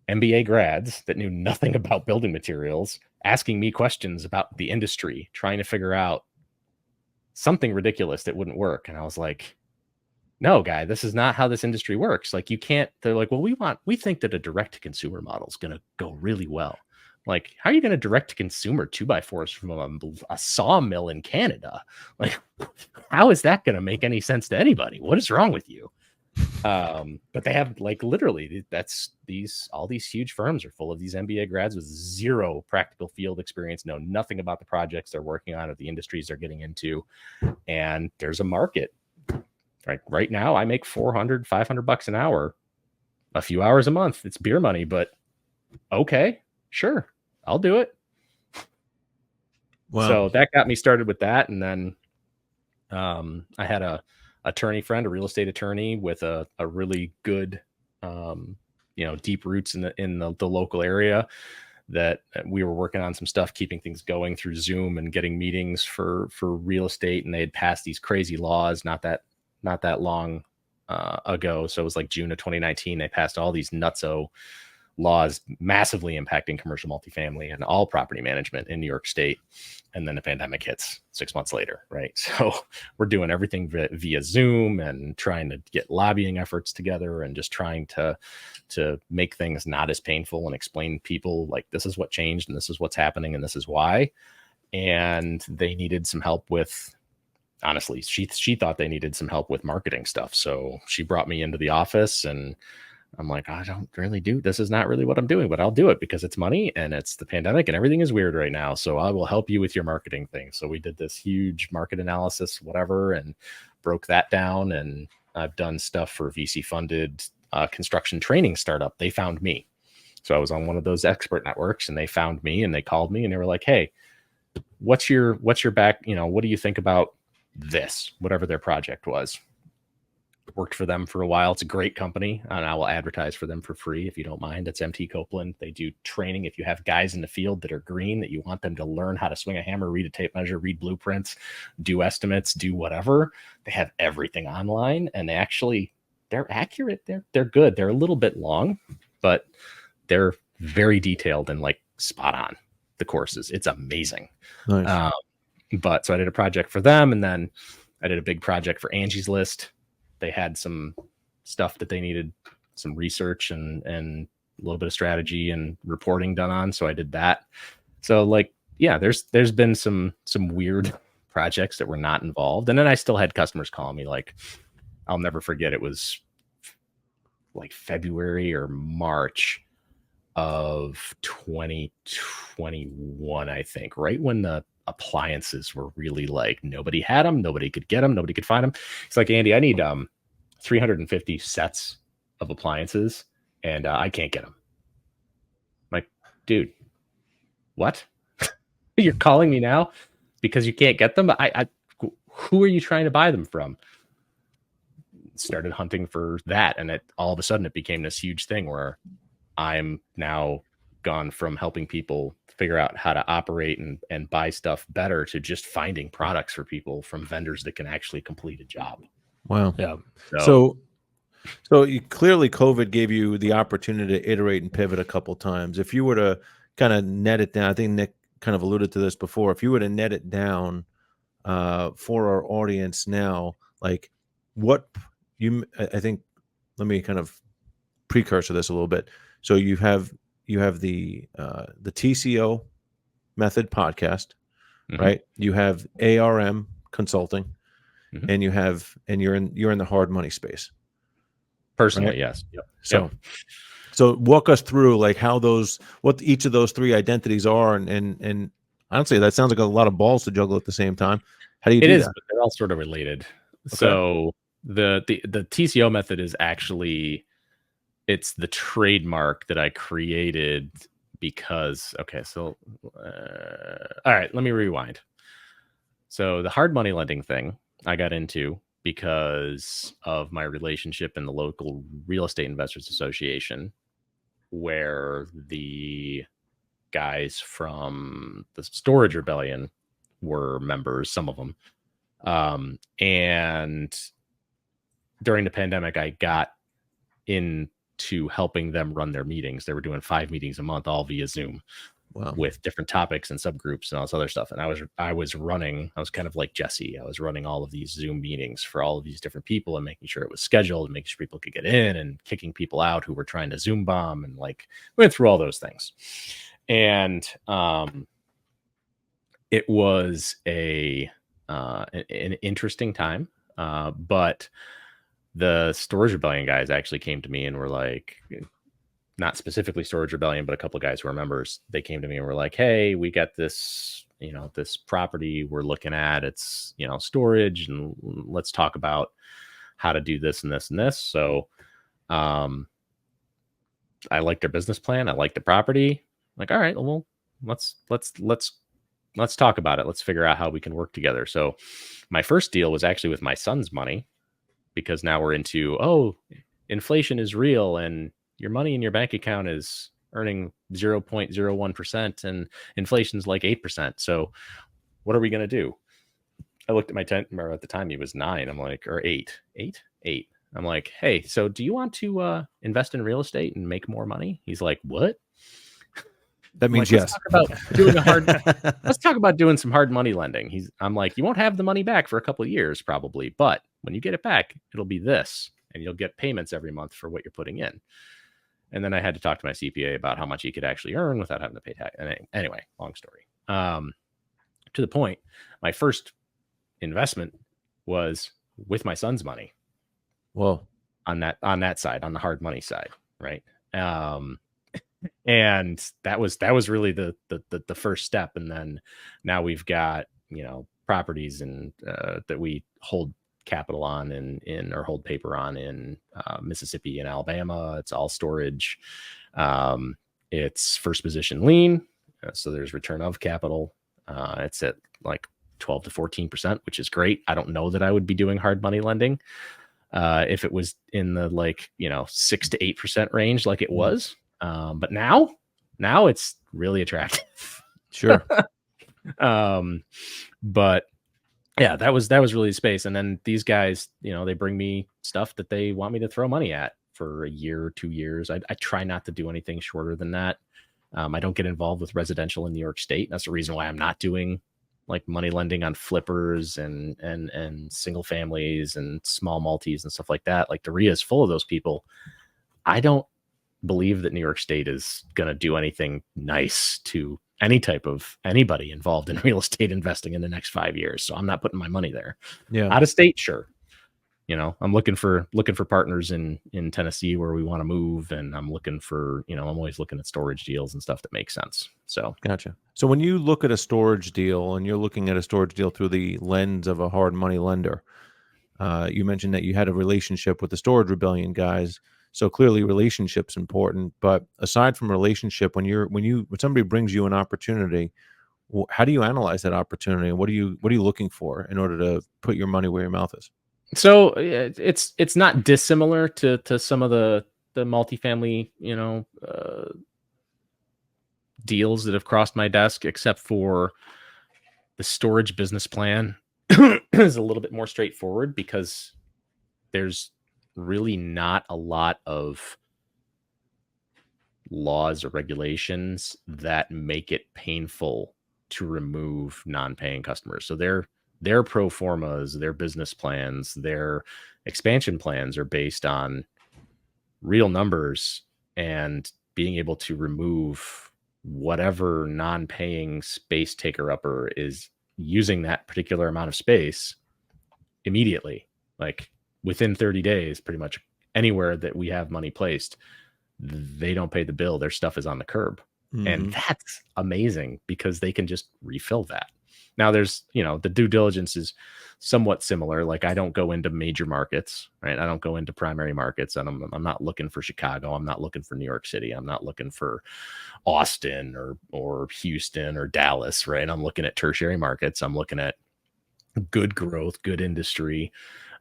MBA grads that knew nothing about building materials, asking me questions about the industry, trying to figure out something ridiculous that wouldn't work. And I was like, no, guy, this is not how this industry works. Like, you can't. They're like, well, we think that a direct to consumer model is going to go really well. Like, how are you going to direct to consumer 2x4s from a sawmill in Canada? Like, how is that going to make any sense to anybody? What is wrong with you? But they have, like, literally, all these huge firms are full of these MBA grads with zero practical field experience, know nothing about the projects they're working on or the industries they're getting into. And there's a market. Right now, I make $400, $500 an hour, a few hours a month. It's beer money, but okay, sure, I'll do it. Wow. So that got me started with that. And then I had a attorney friend, a real estate attorney with a really good, deep roots in the local area, that we were working on some stuff, keeping things going through Zoom and getting meetings for real estate. And they had passed these crazy laws not that long ago. So it was like June of 2019. They passed all these nutso laws massively impacting commercial multifamily and all property management in New York State. And then the pandemic hits 6 months later, right? So we're doing everything via Zoom and trying to get lobbying efforts together and just trying to make things not as painful and explain to people, like, this is what changed and this is what's happening and this is why. And they needed some help with, honestly, she thought they needed some help with marketing stuff. So she brought me into the office, and I'm like, I don't really this is not really what I'm doing, but I'll do it because it's money and it's the pandemic and everything is weird right now. So I will help you with your marketing thing. So we did this huge market analysis, whatever, and broke that down. And I've done stuff for VC funded construction training startup. They found me. So I was on one of those expert networks, and they found me and they called me and they were like, hey, what's your back? What do you think about this, whatever their project was? Worked for them for a while. It's a great company, and I will advertise for them for free if you don't mind. It's MT Copeland. They do training. If you have guys in the field that are green, that you want them to learn how to swing a hammer, read a tape measure, read blueprints, do estimates, do whatever, they have everything online, and they're accurate. They're good. They're a little bit long, but they're very detailed and, like, spot on. The courses, it's amazing. Nice. But so I did a project for them, and then I did a big project for Angie's List. They had some stuff that they needed some research and a little bit of strategy and reporting done on. So I did that. So, like, yeah, there's been some weird projects that were not involved. And then I still had customers calling me. Like, I'll never forget, it was like February or March of 2021, I think, right when the appliances were really, like, nobody had them, nobody could get them, nobody could find them. It's like, Andy, I need 350 sets of appliances, and I can't get them. I'm like, dude, what? You're calling me now because you can't get them? who are you trying to buy them from? Started hunting for that, and it all of a sudden it became this huge thing where I'm now gone from helping people figure out how to operate and buy stuff better to just finding products for people from vendors that can actually complete a job. Wow. Yeah. So clearly COVID gave you the opportunity to iterate and pivot a couple times. If you were to kind of net it down, I think Nick kind of alluded to this before. If you were to net it down for our audience now, like what I think, let me kind of precursor this a little bit. So you have the TCO Method podcast, right? You have ARM consulting, and you're in the hard money space. Personally, right? yes. Yep. So walk us through like what each of those three identities are, and honestly, that sounds like a lot of balls to juggle at the same time. How do you do that? But they're all sort of related. Okay. So the TCO method is actually, it's the trademark that I created because, all right, let me rewind. So the hard money lending thing I got into because of my relationship in the local real estate investors association, where the guys from the Storage Rebellion were members, some of them. And during the pandemic, I got into helping them run their meetings. They were doing 5 meetings a month, all via Zoom. Wow. With different topics and subgroups and all this other stuff. And I was kind of like Jesse. I was running all of these Zoom meetings for all of these different people and making sure it was scheduled and making sure people could get in and kicking people out who were trying to Zoom bomb, and like went through all those things. And it was an interesting time. But the Storage Rebellion guys actually came to me and were like, not specifically Storage Rebellion, but a couple of guys who are members, they came to me and were like, hey, we got this, this property we're looking at. It's, storage, and let's talk about how to do this and this and this. So I like their business plan. I like the property. Like, all right, well, let's talk about it. Let's figure out how we can work together. So my first deal was actually with my son's money, because now we're into, inflation is real and your money in your bank account is earning 0.01% and inflation's like 8%. So what are we going to do? I looked at my member at the time, he was 9. I'm like, or 8. I'm like, hey, so do you want to invest in real estate and make more money? He's like, what? That means yes. Let's talk about doing some hard money lending. I'm like, you won't have the money back for a couple of years probably, but when you get it back, it'll be this, and you'll get payments every month for what you're putting in. And then I had to talk to my CPA about how much he could actually earn without having to pay tax. And anyway, long story. To the point, my first investment was with my son's money. Whoa. On that side, on the hard money side, right? And that was really the first step. And then now we've got, properties and that we hold capital on in or hold paper on in Mississippi and Alabama. It's all storage. It's first position lien, so there's return of capital. It's at like 12 to 14%, which is great. I don't know that I would be doing hard money lending if it was in the 6 to 8% range like it was. But now it's really attractive. Sure. But yeah, that was really the space. And then these guys, they bring me stuff that they want me to throw money at for a year or 2 years. I try not to do anything shorter than that. I don't get involved with residential in New York State. That's the reason why I'm not doing like money lending on flippers and single families and small multis and stuff like that. Like the RIA is full of those people. I don't believe that New York State is going to do anything nice to any type of anybody involved in real estate investing in the next 5 years. So I'm not putting my money there. Yeah. Out of state, sure. I'm looking for partners in Tennessee where we want to move. And I'm looking for, I'm always looking at storage deals and stuff that makes sense. So gotcha. So when you look at a storage deal and you're looking at a storage deal through the lens of a hard money lender, you mentioned that you had a relationship with the Storage Rebellion guys. So clearly relationship's important, but aside from relationship, when somebody brings you an opportunity, How do you analyze that opportunity, and what are you looking for in order to put your money where your mouth is? So it's not dissimilar to some of the multifamily, deals that have crossed my desk, except for the storage business plan is a little bit more straightforward because there's really not a lot of laws or regulations that make it painful to remove non-paying customers. So their pro formas, their business plans, their expansion plans are based on real numbers and being able to remove whatever non-paying space taker upper is using that particular amount of space immediately, like within 30 days, pretty much anywhere that we have money placed, they don't pay the bill. Their stuff is on the curb. And that's amazing because they can just refill that. Now there's, the due diligence is somewhat similar. Like I don't go into major markets, right? I don't go into primary markets, and I'm not looking for Chicago. I'm not looking for New York City. I'm not looking for Austin or Houston or Dallas, right? I'm looking at tertiary markets. I'm looking at good growth, good industry,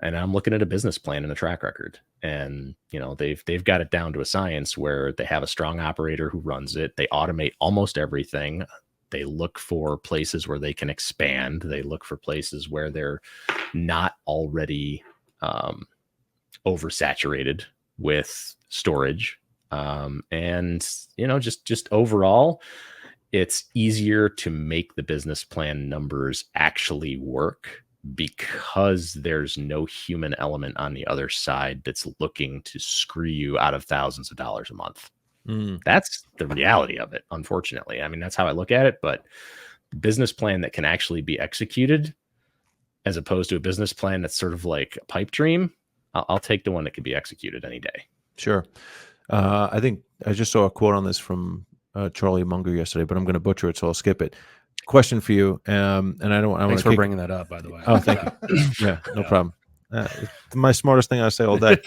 and I'm looking at a business plan and a track record. And they've got it down to a science where they have a strong operator who runs it. They automate almost everything. They look for places where they can expand. They look for places where they're not already oversaturated with storage. And just overall, it's easier to make the business plan numbers actually work because there's no human element on the other side that's looking to screw you out of thousands of dollars a month. That's the reality of it, unfortunately. I mean, that's how I look at it, but the business plan that can actually be executed as opposed to a business plan that's sort of like a pipe dream, I'll take the one that can be executed any day. Sure. I think I just saw a quote on this from Charlie Munger yesterday, but I'm going to butcher it, so I'll skip it. Question for you, and I don't. Thanks for bringing that up, by the way. Oh, thank you. Yeah, no problem. It's my smartest thing I say all day.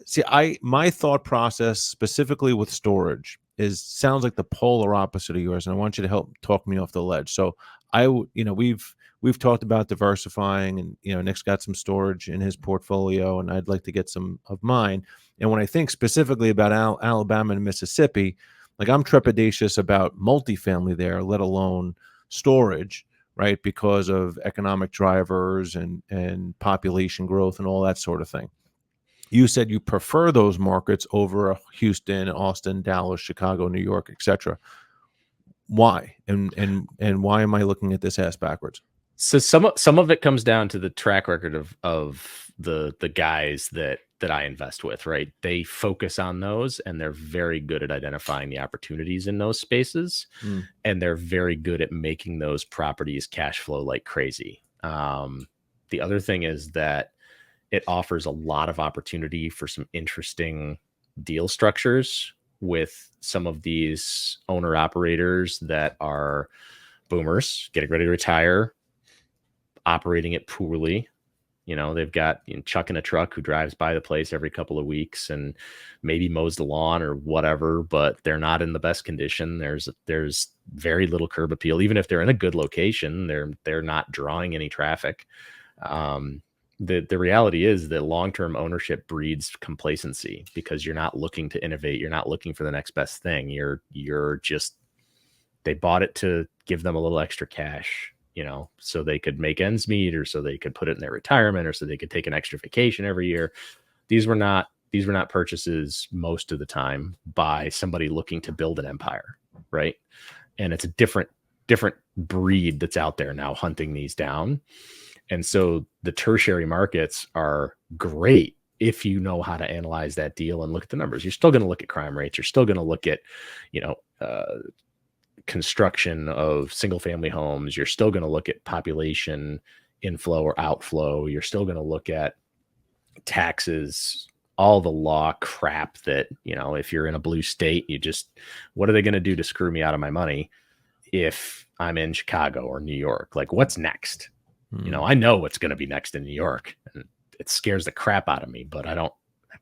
See, my thought process specifically with storage sounds like the polar opposite of yours, and I want you to help talk me off the ledge. So we've talked about diversifying, and Nick's got some storage in his portfolio, and I'd like to get some of mine. And when I think specifically about Alabama and Mississippi, like I'm trepidatious about multifamily there, let alone storage, right? Because of economic drivers and population growth and all that sort of thing. You said you prefer those markets over Houston, Austin, Dallas, Chicago, New York, etc. Why? And why am I looking at this ass backwards? So some of it comes down to the track record of the guys that I invest with, right? They focus on those, and they're very good at identifying the opportunities in those spaces, and they're very good at making those properties cash flow like crazy. The other thing is that it offers a lot of opportunity for some interesting deal structures with some of these owner operators that are boomers getting ready to retire, operating it poorly. They've got Chuck in a truck who drives by the place every couple of weeks and maybe mows the lawn or whatever, but they're not in the best condition. There's very little curb appeal. Even if they're in a good location, they're not drawing any traffic. The reality is that long-term ownership breeds complacency because you're not looking to innovate. You're not looking for the next best thing. They bought it to give them a little extra cash, so they could make ends meet, or so they could put it in their retirement, or so they could take an extra vacation every year. These were not purchases most of the time by somebody looking to build an empire, right? And it's a different breed that's out there now hunting these down. And so the tertiary markets are great if you know how to analyze that deal and look at the numbers. You're still going to look at crime rates. You're still going to look at, construction of single family homes. You're still going to look at population inflow or outflow. You're still going to look at taxes, all the law crap that, if you're in a blue state, what are they going to do to screw me out of my money if I'm in Chicago or New York? Like, what's next? I know what's going to be next in New York, and it scares the crap out of me, but I don't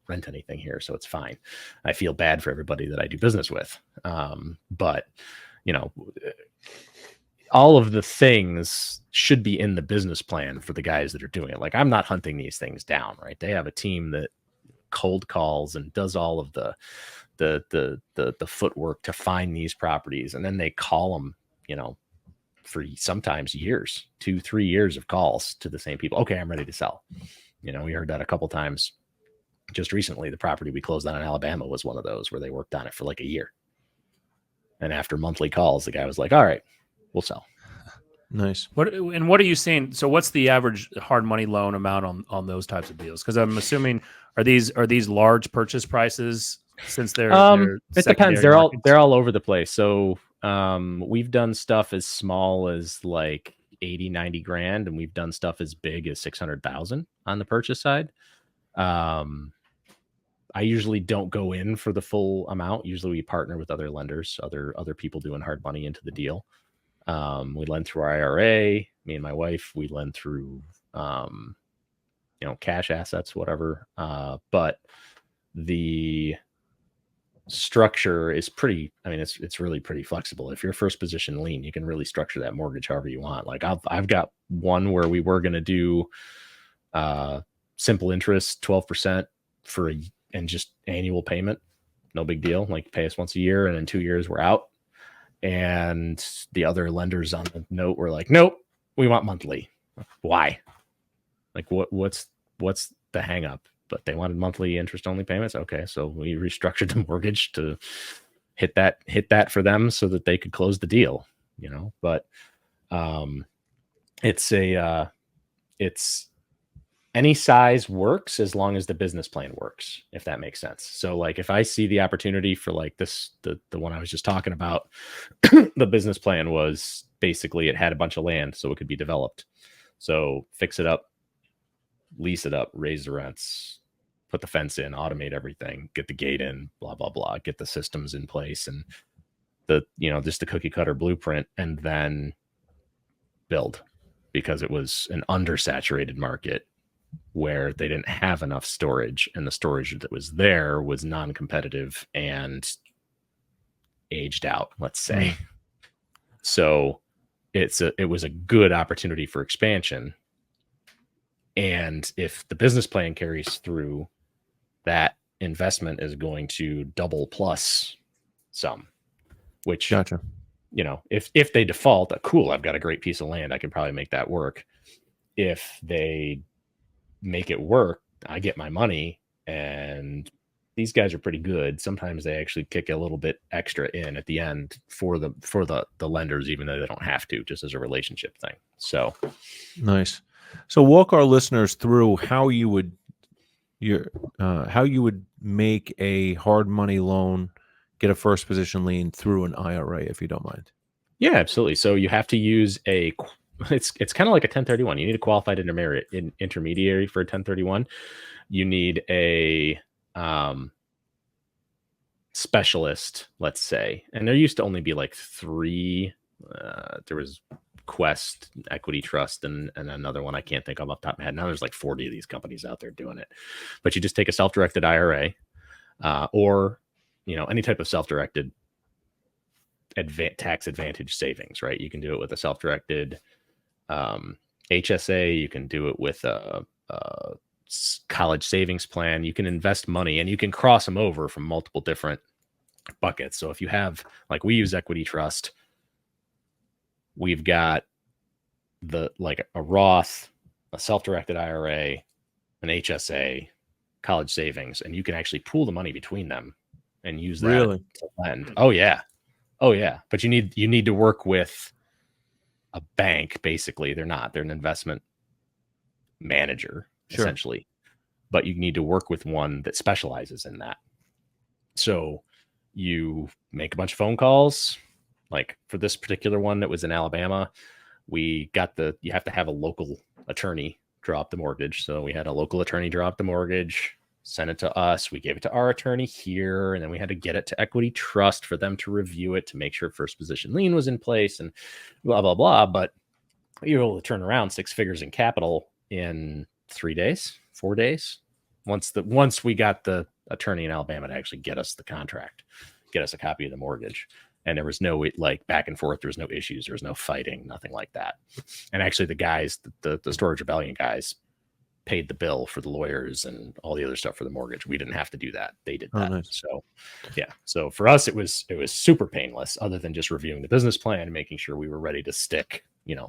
rent anything here, so it's fine. I feel bad for everybody that I do business with. But all of the things should be in the business plan for the guys that are doing it. Like, I'm not hunting these things down, right? They have a team that cold calls and does all of the footwork to find these properties, and then they call them, for sometimes years, 2-3 years of calls to the same people. Okay, I'm ready to sell. We heard that a couple times just recently. The property we closed on in Alabama was one of those where they worked on it for like a year, and after monthly calls, the guy was like, all right, we'll sell. Nice. What are you seeing? So what's the average hard money loan amount on those types of deals? Because I'm assuming, are these large purchase prices, since they're it depends. secondary markets? They're all over the place. So we've done stuff as small as like 80-90 grand, and we've done stuff as big as 600,000 on the purchase side. I usually don't go in for the full amount. Usually we partner with other lenders, other people doing hard money into the deal. We lend through our IRA. Me and my wife, we lend through, cash assets, whatever. But the structure is pretty, it's really pretty flexible. If you're first position lien, you can really structure that mortgage however you want. Like I've got one where we were going to do simple interest, 12% and just annual payment. No big deal. Like, pay us once a year, and in 2 years we're out. And the other lenders on the note were like, nope, we want monthly. Why? Like, what's the hang up? But they wanted monthly interest only payments. Okay, so we restructured the mortgage to hit that for them so that they could close the deal. But it's any size works as long as the business plan works, if that makes sense. So like, if I see the opportunity for like this, the one I was just talking about, the business plan was basically, it had a bunch of land so it could be developed. So fix it up, lease it up, raise the rents, put the fence in, automate everything, get the gate in, blah, blah, blah, get the systems in place and just the cookie cutter blueprint, and then build, because it was an undersaturated market where they didn't have enough storage, and the storage that was there was non-competitive and aged out, let's say. So it was a good opportunity for expansion. And if the business plan carries through, that investment is going to double plus some, which, Gotcha. If they default, cool, I've got a great piece of land, I can probably make that work. If they make it work, I get my money, and these guys are pretty good. Sometimes they actually kick a little bit extra in at the end for the lenders, even though they don't have to, just as a relationship thing. So nice. So walk our listeners through how you would make a hard money loan, get a first position lien through an IRA, if you don't mind. Yeah, absolutely. So you have to use it's kind of like a 1031. You need a qualified intermediary for a 1031. You need a specialist, let's say. And there used to only be like 3. There was Quest, Equity Trust, and another one I can't think of off the top of my head. Now there's like 40 of these companies out there doing it. But you just take a self-directed IRA, or any type of self-directed tax advantage savings, right? You can do it with a self-directed HSA. You can do it with a college savings plan. You can invest money, and you can cross them over from multiple different buckets. So if you have, like, we use Equity Trust, we've got a Roth, a self-directed IRA, an HSA, college savings, and you can actually pool the money between them and use that to lend. Oh yeah. But you need to work with a bank. Basically, they're an investment manager, essentially, but you need to work with one that specializes in that. So you make a bunch of phone calls. Like for this particular one that was in Alabama, you have to have a local attorney draw up the mortgage. So we had a local attorney draw up the mortgage, send it to us. We gave it to our attorney here, and then we had to get it to Equity Trust for them to review it to make sure first position lien was in place and blah, blah, blah. But you're able to turn around 6 figures in capital in 3 days, 4 days. Once we got the attorney in Alabama to actually get us the contract, get us a copy of the mortgage. And there was no like back and forth. There was no issues. There was no fighting, nothing like that. And actually the guys, the storage rebellion guys, paid the bill for the lawyers and all the other stuff for the mortgage. We didn't have to do that. They did that. Nice. So yeah. So for us, it was super painless, other than just reviewing the business plan and making sure we were ready to stick,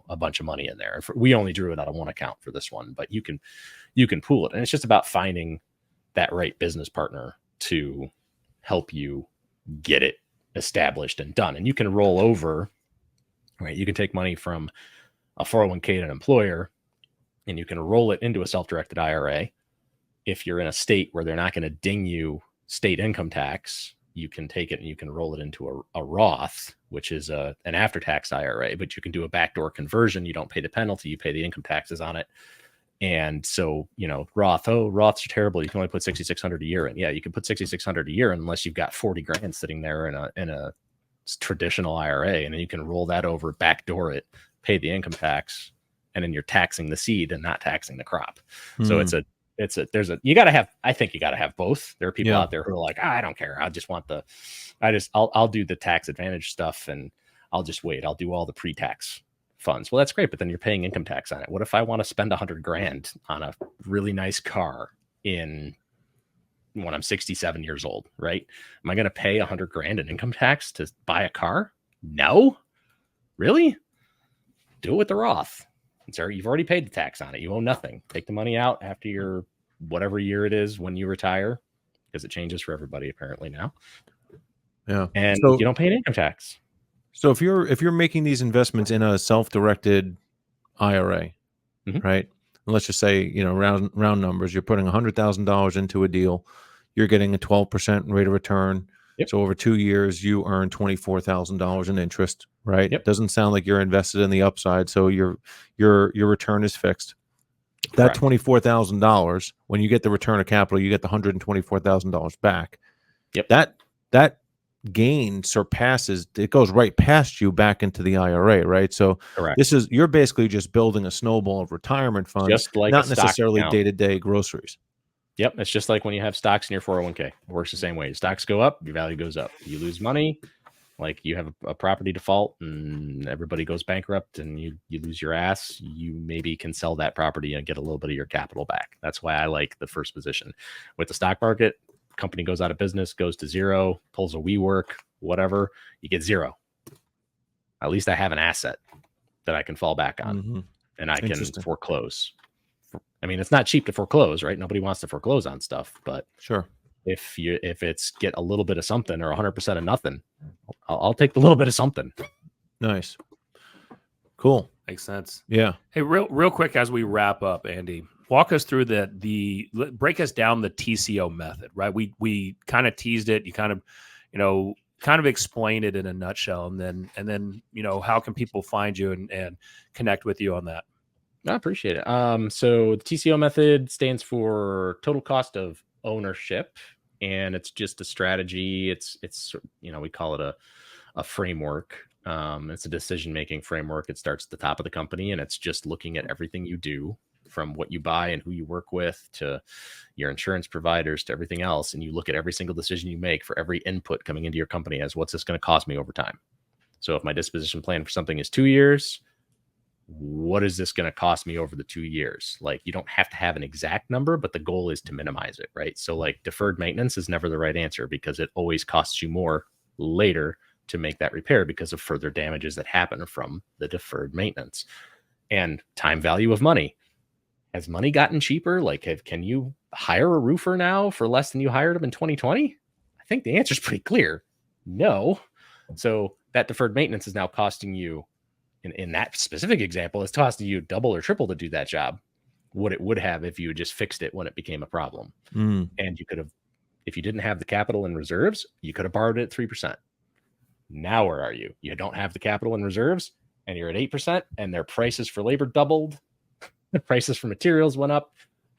a bunch of money in there. We only drew it out of one account for this one, but you can pool it. And it's just about finding that right business partner to help you get it established and done. And you can roll over, right? You can take money from a 401k to an employer and you can roll it into a self-directed IRA. If you're in a state where they're not going to ding you state income tax, you can take it and you can roll it into a Roth, which is an after-tax IRA, but you can do a backdoor conversion. You don't pay the penalty, you pay the income taxes on it. And so, Roths are terrible. You can only put $6,600 a year in. Yeah, you can put $6,600 a year unless you've got 40 grand sitting there in a traditional IRA, and then you can roll that over, backdoor it, pay the income tax, and then you're taxing the seed and not taxing the crop. So you got to have, I think you got to have both. There are people out there who are like, I don't care. I'll do the tax advantage stuff and I'll just wait. I'll do all the pre-tax funds. Well, that's great, but then you're paying income tax on it. What if I want to spend 100 grand on a really nice car when I'm 67 years old, right? Am I going to pay 100 grand in income tax to buy a car? No, really? Do it with the Roth. Sir, you've already paid the tax on it. You owe nothing. Take the money out after your whatever year it is when you retire, because it changes for everybody apparently now. Yeah. And you don't pay an income tax. So if you're making these investments in a self-directed IRA, right? And let's just say, round numbers, you're putting $100,000 into a deal, you're getting a 12% rate of return. Yep. So over 2 years, you earn $24,000 in interest, right? Yep. It doesn't sound like you're invested in the upside, so your return is fixed. That $24,000, when you get the return of capital, you get the $124,000 back. Yep. That gain surpasses, it goes right past you back into the IRA, right? So you're basically just building a snowball of retirement funds, just like not necessarily day-to-day groceries. Yep. It's just like when you have stocks in your 401k. It works the same way. Stocks go up, your value goes up. You lose money, like you have a property default and everybody goes bankrupt and you lose your ass, you maybe can sell that property and get a little bit of your capital back. That's why I like the first position. With the stock market, company goes out of business, goes to zero, pulls a WeWork, whatever, you get zero. At least I have an asset that I can fall back on and I can foreclose. I mean, it's not cheap to foreclose, right? Nobody wants to foreclose on stuff, but sure. If it's get a little bit of something or 100% of nothing, I'll take the little bit of something. Nice. Cool. Makes sense. Yeah. Hey, real quick, as we wrap up, Andy, walk us through break us down the TCO method, right? We kind of teased it. You kind of explain it in a nutshell, and then how can people find you and connect with you on that? I appreciate it. So the TCO method stands for total cost of ownership, and it's just a strategy. It's we call it a framework. It's a decision-making framework. It starts at the top of the company, and it's just looking at everything you do, from what you buy and who you work with to your insurance providers to everything else. And you look at every single decision you make for every input coming into your company as what's this going to cost me over time? So if my disposition plan for something is 2 years, what is this going to cost me over the 2 years? Like, you don't have to have an exact number, but the goal is to minimize it, right? So like deferred maintenance is never the right answer because it always costs you more later to make that repair because of further damages that happen from the deferred maintenance. And time value of money. Has money gotten cheaper? Like, can you hire a roofer now for less than you hired him in 2020? I think the answer is pretty clear. No. So that deferred maintenance is now costing you, in that specific example, it's costing you double or triple to do that job, what it would have if you had just fixed it when it became a problem. And you could have, if you didn't have the capital and reserves, you could have borrowed it at 3%. Now where are you? You don't have the capital and reserves, and you're at 8%, and their prices for labor doubled. The prices for materials went up.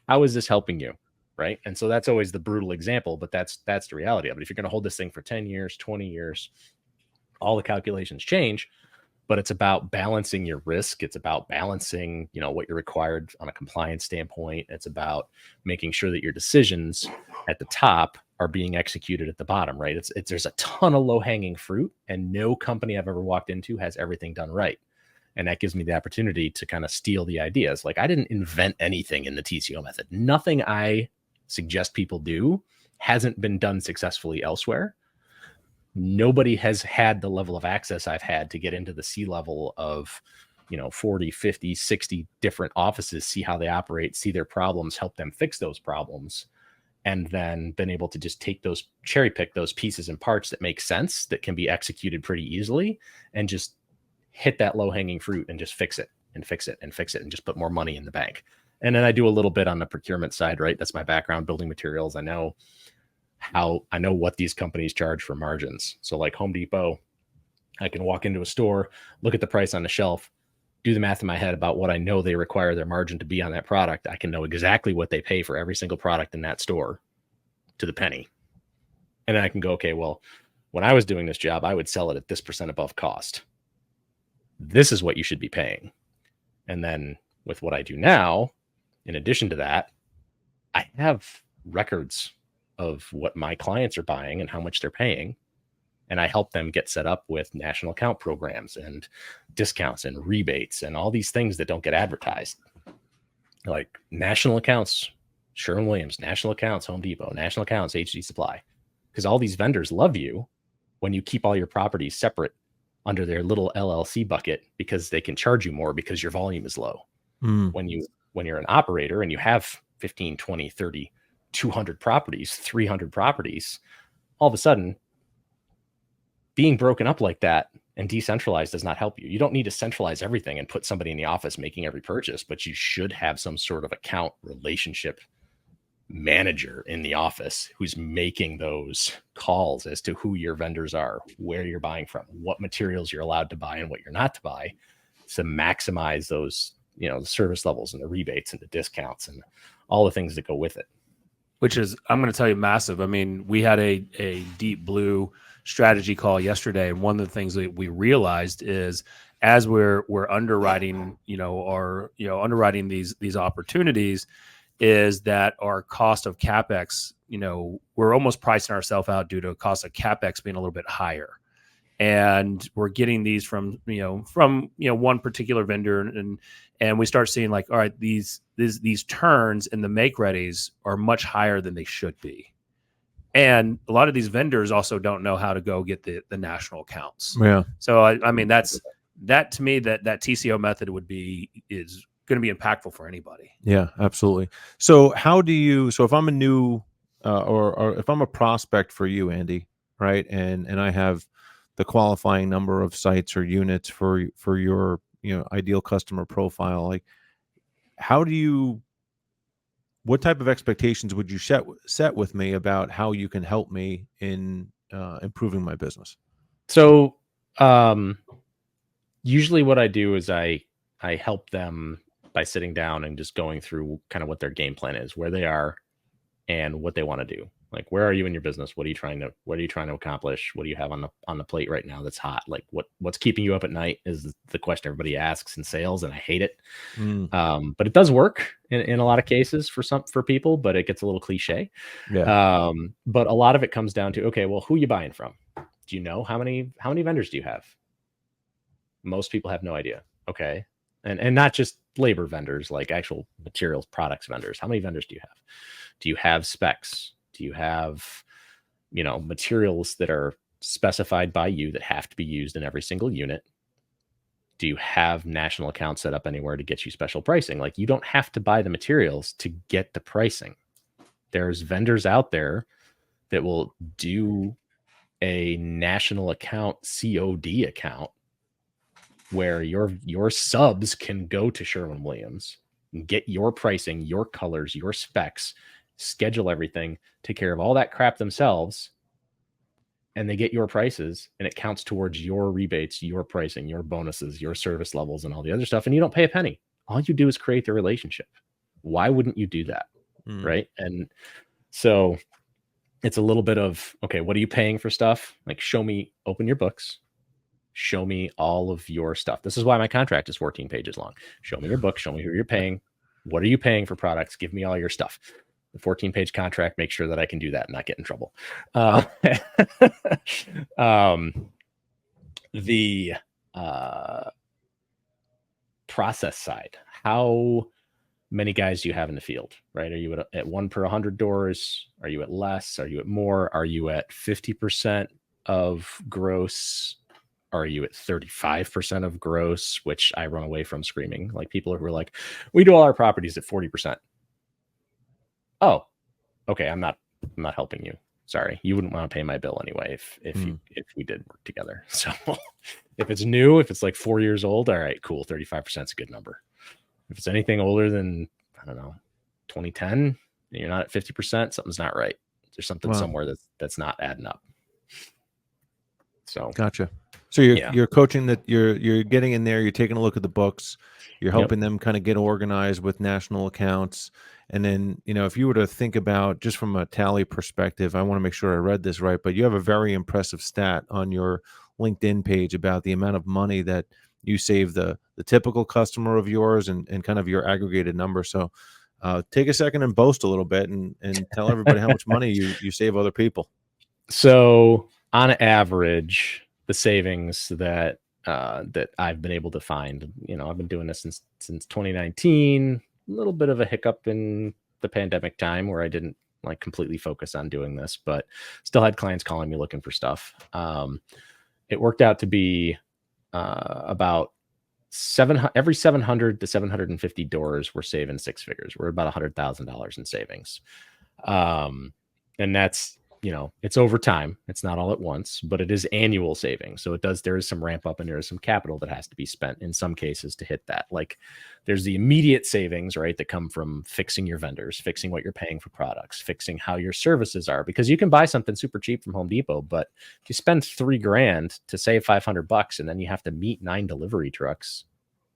How is this helping you? Right. And so that's always the brutal example, but that's the reality of it. If you're going to hold this thing for 10 years, 20 years, all the calculations change, but it's about balancing your risk. It's about balancing, what you're required on a compliance standpoint. It's about making sure that your decisions at the top are being executed at the bottom, right? There's a ton of low-hanging fruit, and no company I've ever walked into has everything done right. And that gives me the opportunity to kind of steal the ideas. Like, I didn't invent anything in the TCO method. Nothing I suggest people do hasn't been done successfully elsewhere. Nobody has had the level of access I've had to get into the C-level of, 40, 50, 60 different offices, see how they operate, see their problems, help them fix those problems, and then been able to just cherry pick those pieces and parts that make sense, that can be executed pretty easily, and just hit that low hanging fruit and just fix it and fix it and fix it and just put more money in the bank. And then I do a little bit on the procurement side, right? That's my background, building materials. I know what these companies charge for margins. So like Home Depot, I can walk into a store, look at the price on the shelf, do the math in my head about what I know they require their margin to be on that product. I can know exactly what they pay for every single product in that store to the penny. And then I can go, okay, well, when I was doing this job, I would sell it at this % above cost. This is what you should be paying. And then with what I do now, in addition to that, I have records of what my clients are buying and how much they're paying. And I help them get set up with national account programs and discounts and rebates and all these things that don't get advertised. Like national accounts, Sherwin-Williams, national accounts, Home Depot, national accounts, HD Supply. Because all these vendors love you when you keep all your properties separate under their little LLC bucket, because they can charge you more because your volume is low. When you're an operator and you have 15, 20, 30, 200 properties, 300 properties, all of a sudden being broken up like that and decentralized does not help you. You don't need to centralize everything and put somebody in the office making every purchase, but you should have some sort of account relationship manager in the office who's making those calls as to who your vendors are, where you're buying from, what materials you're allowed to buy and what you're not to buy, to maximize those, the service levels and the rebates and the discounts and all the things that go with it. Which is, I'm going to tell you, massive. I mean, we had a Deep Blue strategy call yesterday, and one of the things that we realized is, as we're underwriting, underwriting these opportunities, is that our cost of CapEx, we're almost pricing ourselves out due to a cost of CapEx being a little bit higher. And we're getting these from one particular vendor, and we start seeing like, all right, these turns in the make readies are much higher than they should be. And a lot of these vendors also don't know how to go get the national accounts. Yeah. So I mean, that to me, that TCO method is going to be impactful for anybody. Yeah, absolutely. So if I'm a new or if I'm a prospect for you, Andy, right, and I have the qualifying number of sites or units for your ideal customer profile, like what type of expectations would you set with me about how you can help me in improving my business? So usually what I do is I help them by sitting down and just going through kind of what their game plan is, where they are and what they want to do. Like, where are you in your business? What are you trying to accomplish? What do you have on the plate right now that's hot? Like, what's keeping you up at night is the question everybody asks in sales, and I hate it. But it does work in a lot of cases for people, but it gets a little cliche. Yeah. But a lot of it comes down to, okay, well, who are you buying from? Do you know how many vendors do you have? Most people have no idea. Okay. And not just labor vendors, like actual materials, products vendors. How many vendors do you have? Do you have specs? Do you have, materials that are specified by you that have to be used in every single unit? Do you have national accounts set up anywhere to get you special pricing? Like, you don't have to buy the materials to get the pricing. There's vendors out there that will do a national account COD account where your subs can go to Sherwin-Williams, get your pricing, your colors, your specs, schedule everything, take care of all that crap themselves, and they get your prices, and it counts towards your rebates, your pricing, your bonuses, your service levels, and all the other stuff, and you don't pay a penny. All you do is create the relationship. Why wouldn't you do that? Right? And so it's a little bit of, okay, what are you paying for stuff? Like, open your books, show me all of your stuff. This is why my contract is 14 pages long. Show me your book, show me who you're paying. What are you paying for products? Give me all your stuff. the 14-page contract makes sure that I can do that and not get in trouble. The process side, how many guys do you have in the field, right? Are you at 1 per 100 doors? Are you at less? Are you at more? Are you at 50% of gross? Are you at 35% of gross, which I run away from screaming? Like people who are like, we do all our properties at 40%. Oh, okay. I'm not helping you. Sorry. You wouldn't want to pay my bill anyway if we did work together. So if it's new, if it's like 4 years old, all right, cool. 35% is a good number. If it's anything older than, I don't know, 2010, and you're not at 50%, something's not right. There's something somewhere that's not adding up. So gotcha. So you're coaching that, you're getting in there, you're taking a look at the books, you're helping them kind of get organized with national accounts. And then, if you were to think about just from a tally perspective, I want to make sure I read this right, but you have a very impressive stat on your LinkedIn page about the amount of money that you save the typical customer of yours and kind of your aggregated number. So take a second and boast a little bit and tell everybody how much money you save other people. So on average, the savings that I've been able to find, I've been doing this since 2019, a little bit of a hiccup in the pandemic time where I didn't like completely focus on doing this, but still had clients calling me looking for stuff. It worked out to be about every 700 to 750 doors, we're saving 6 figures. We're about $100,000 in savings. And that's, it's over time. It's not all at once, but it is annual savings. So there is some ramp up and there is some capital that has to be spent in some cases to hit that. Like there's the immediate savings, right, that come from fixing your vendors, fixing what you're paying for products, fixing how your services are, because you can buy something super cheap from Home Depot, but if you spend $3,000 to save $500 and then you have to meet 9 delivery trucks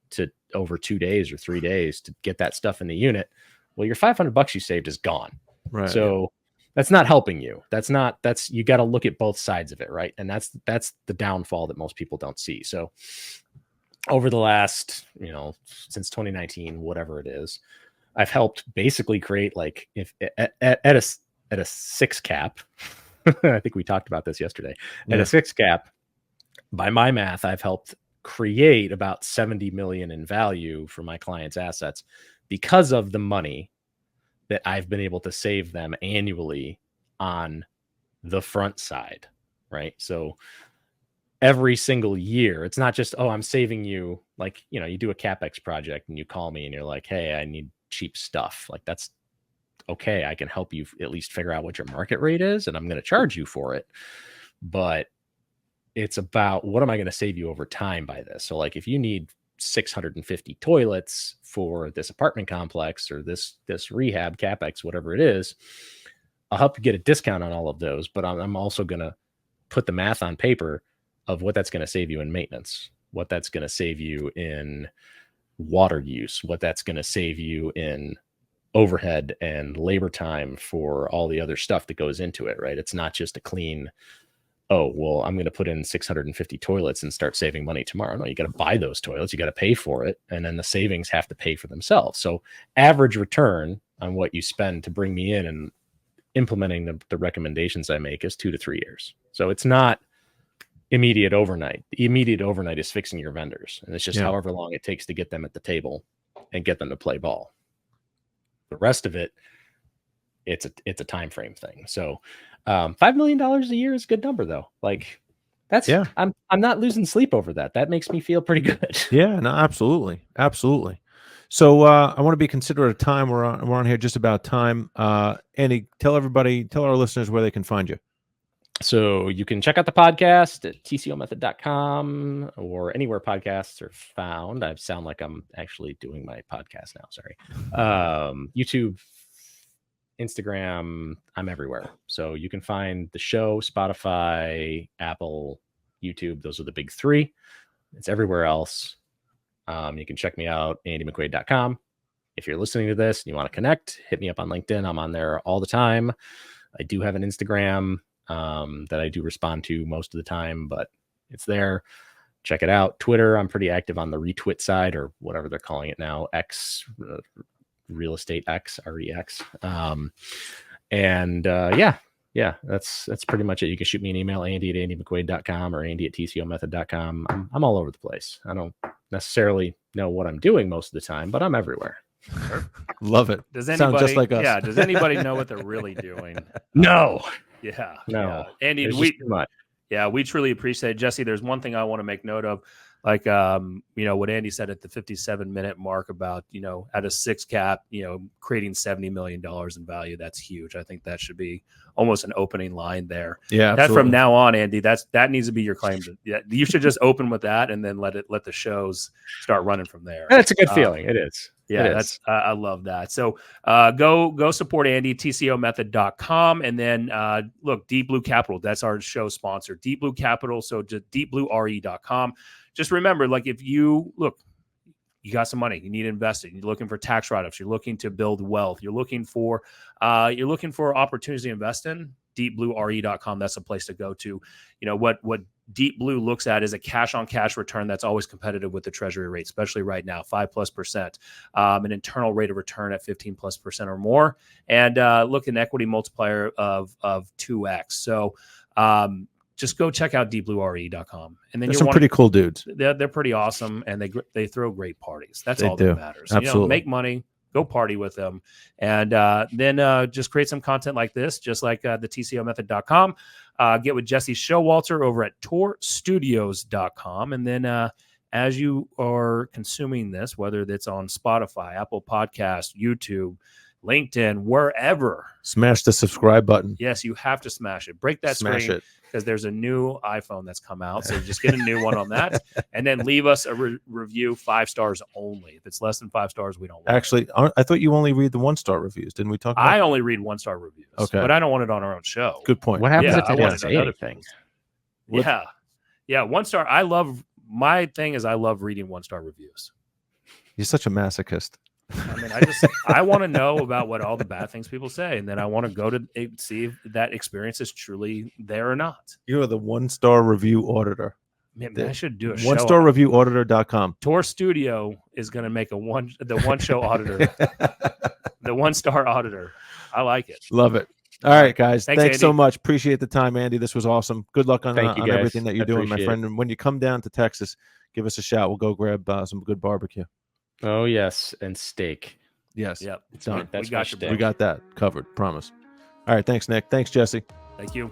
to over 2 days or 3 days to get that stuff in the unit, well, your $500 you saved is gone. Right. So that's not helping you. You got to look at both sides of it. Right. And that's the downfall that most people don't see. So over the last, since 2019, whatever it is, I've helped basically create like at a 6 cap, I think we talked about this yesterday, at a 6 cap, by my math, I've helped create about 70 million in value for my clients' assets because of the money that I've been able to save them annually on the front side, right? So every single year, it's not just, I'm saving you, like, you do a CapEx project and you call me and you're like, hey, I need cheap stuff. Like that's okay. I can help you at least figure out what your market rate is and I'm going to charge you for it. But it's about what am I going to save you over time by this? So like if you need 650 toilets for this apartment complex or this rehab capex, whatever it is, I'll help you get a discount on all of those, but I'm also going to put the math on paper of what that's going to save you in maintenance, what that's going to save you in water use, what that's going to save you in overhead and labor time for all the other stuff that goes into it, right? It's not just a clean, oh, well, I'm going to put in 650 toilets and start saving money tomorrow. No, you got to buy those toilets. You got to pay for it. And then the savings have to pay for themselves. So average return on what you spend to bring me in and implementing the recommendations I make is 2 to 3 years. So it's not immediate overnight. The immediate overnight is fixing your vendors. And it's just however long it takes to get them at the table and get them to play ball. The rest of it, it's a time frame thing. So $5 million a year is a good number though. Like that's, I'm not losing sleep over that. That makes me feel pretty good. Yeah, no, absolutely. Absolutely. So I want to be considerate of time. We're on here just about time. Andy, tell our listeners where they can find you. So you can check out the podcast at tcomethod.com or anywhere podcasts are found. I sound like I'm actually doing my podcast now. Sorry. YouTube, Instagram, I'm everywhere. So you can find the show, Spotify, Apple, YouTube. Those are the big 3. It's everywhere else. You can check me out, andymcquade.com. If you're listening to this and you want to connect, hit me up on LinkedIn. I'm on there all the time. I do have an Instagram that I do respond to most of the time, but it's there. Check it out. Twitter, I'm pretty active on the retweet side or whatever they're calling it now, X, real estate X, REX. Yeah, that's pretty much it. You can shoot me an email, Andy@andymcquade.com or Andy@TCOmethod.com. I'm all over the place. I don't necessarily know what I'm doing most of the time, but I'm everywhere. Love it. Does Sounds anybody, just like us. Yeah, does anybody know what they're really doing? No. Yeah. No. Yeah. Andy, There's just too much. Yeah, we truly appreciate it. Jesse, there's one thing I want to make note of. Like, what Andy said at the 57-minute mark about, at a 6 cap, creating $70 million in value. That's huge. I think that should be almost an opening line there. Yeah, that from now on, Andy, that needs to be your claim. You should just open with that and then let the shows start running from there. That's a good feeling. It is. Yeah, I love that. So go support Andy, TCOmethod.com. And then look, Deep Blue Capital, that's our show sponsor, Deep Blue Capital. So just deepbluere.com. Just remember, like, if you got some money, you need to invest it. You're looking for tax write-offs. You're looking to build wealth. You're looking for opportunities to invest in. deepbluere.com. That's a place to go to. What Deep Blue looks at is a cash-on-cash return that's always competitive with the treasury rate, especially right now, 5+%, an internal rate of return at 15+% or more, and look an equity multiplier of 2x. So just go check out deepbluere.com. And then there's some pretty cool dudes. They're pretty awesome, and they throw great parties. That's all that matters. Absolutely. Make money, go party with them, and then just create some content like this, just like the TCOmethod.com. Get with Jesse Showalter over at torstudios.com. And then as you are consuming this, whether it's on Spotify, Apple Podcasts, YouTube, LinkedIn, wherever, smash the subscribe button. Yes, you have to smash it. Break that Smash screen, it. because there's a new iPhone that's come out. So just get a new one on that, and then leave us a review, 5 stars only. If it's less than 5 stars, we don't want Actually, I thought you only read the 1-star reviews. Didn't we talk about I only read 1-star reviews. Okay. But I don't want it on our own show. Good point. What happens Yeah, if I they wanted don't say another anything? Yeah. 1-star. My thing is I love reading 1-star reviews. You're such a masochist. I mean, I want to know about what all the bad things people say, and then I want to go to see if that experience is truly there or not. You're the 1-star review auditor. Man, I should do a 1-star review auditor.com. Tor Studio is going to make the one show auditor, the 1-star auditor. I like it. Love it. All right, guys. Thanks so Andy. much. Appreciate the time, Andy. This was awesome. Good luck on everything that you're doing, my friend. And when you come down to Texas, give us a shout. We'll go grab some good barbecue. Oh, yes. And steak. Yes. Yep. Done. That's we got We got that covered. Promise. All right. Thanks, Nick. Thanks, Jesse. Thank you.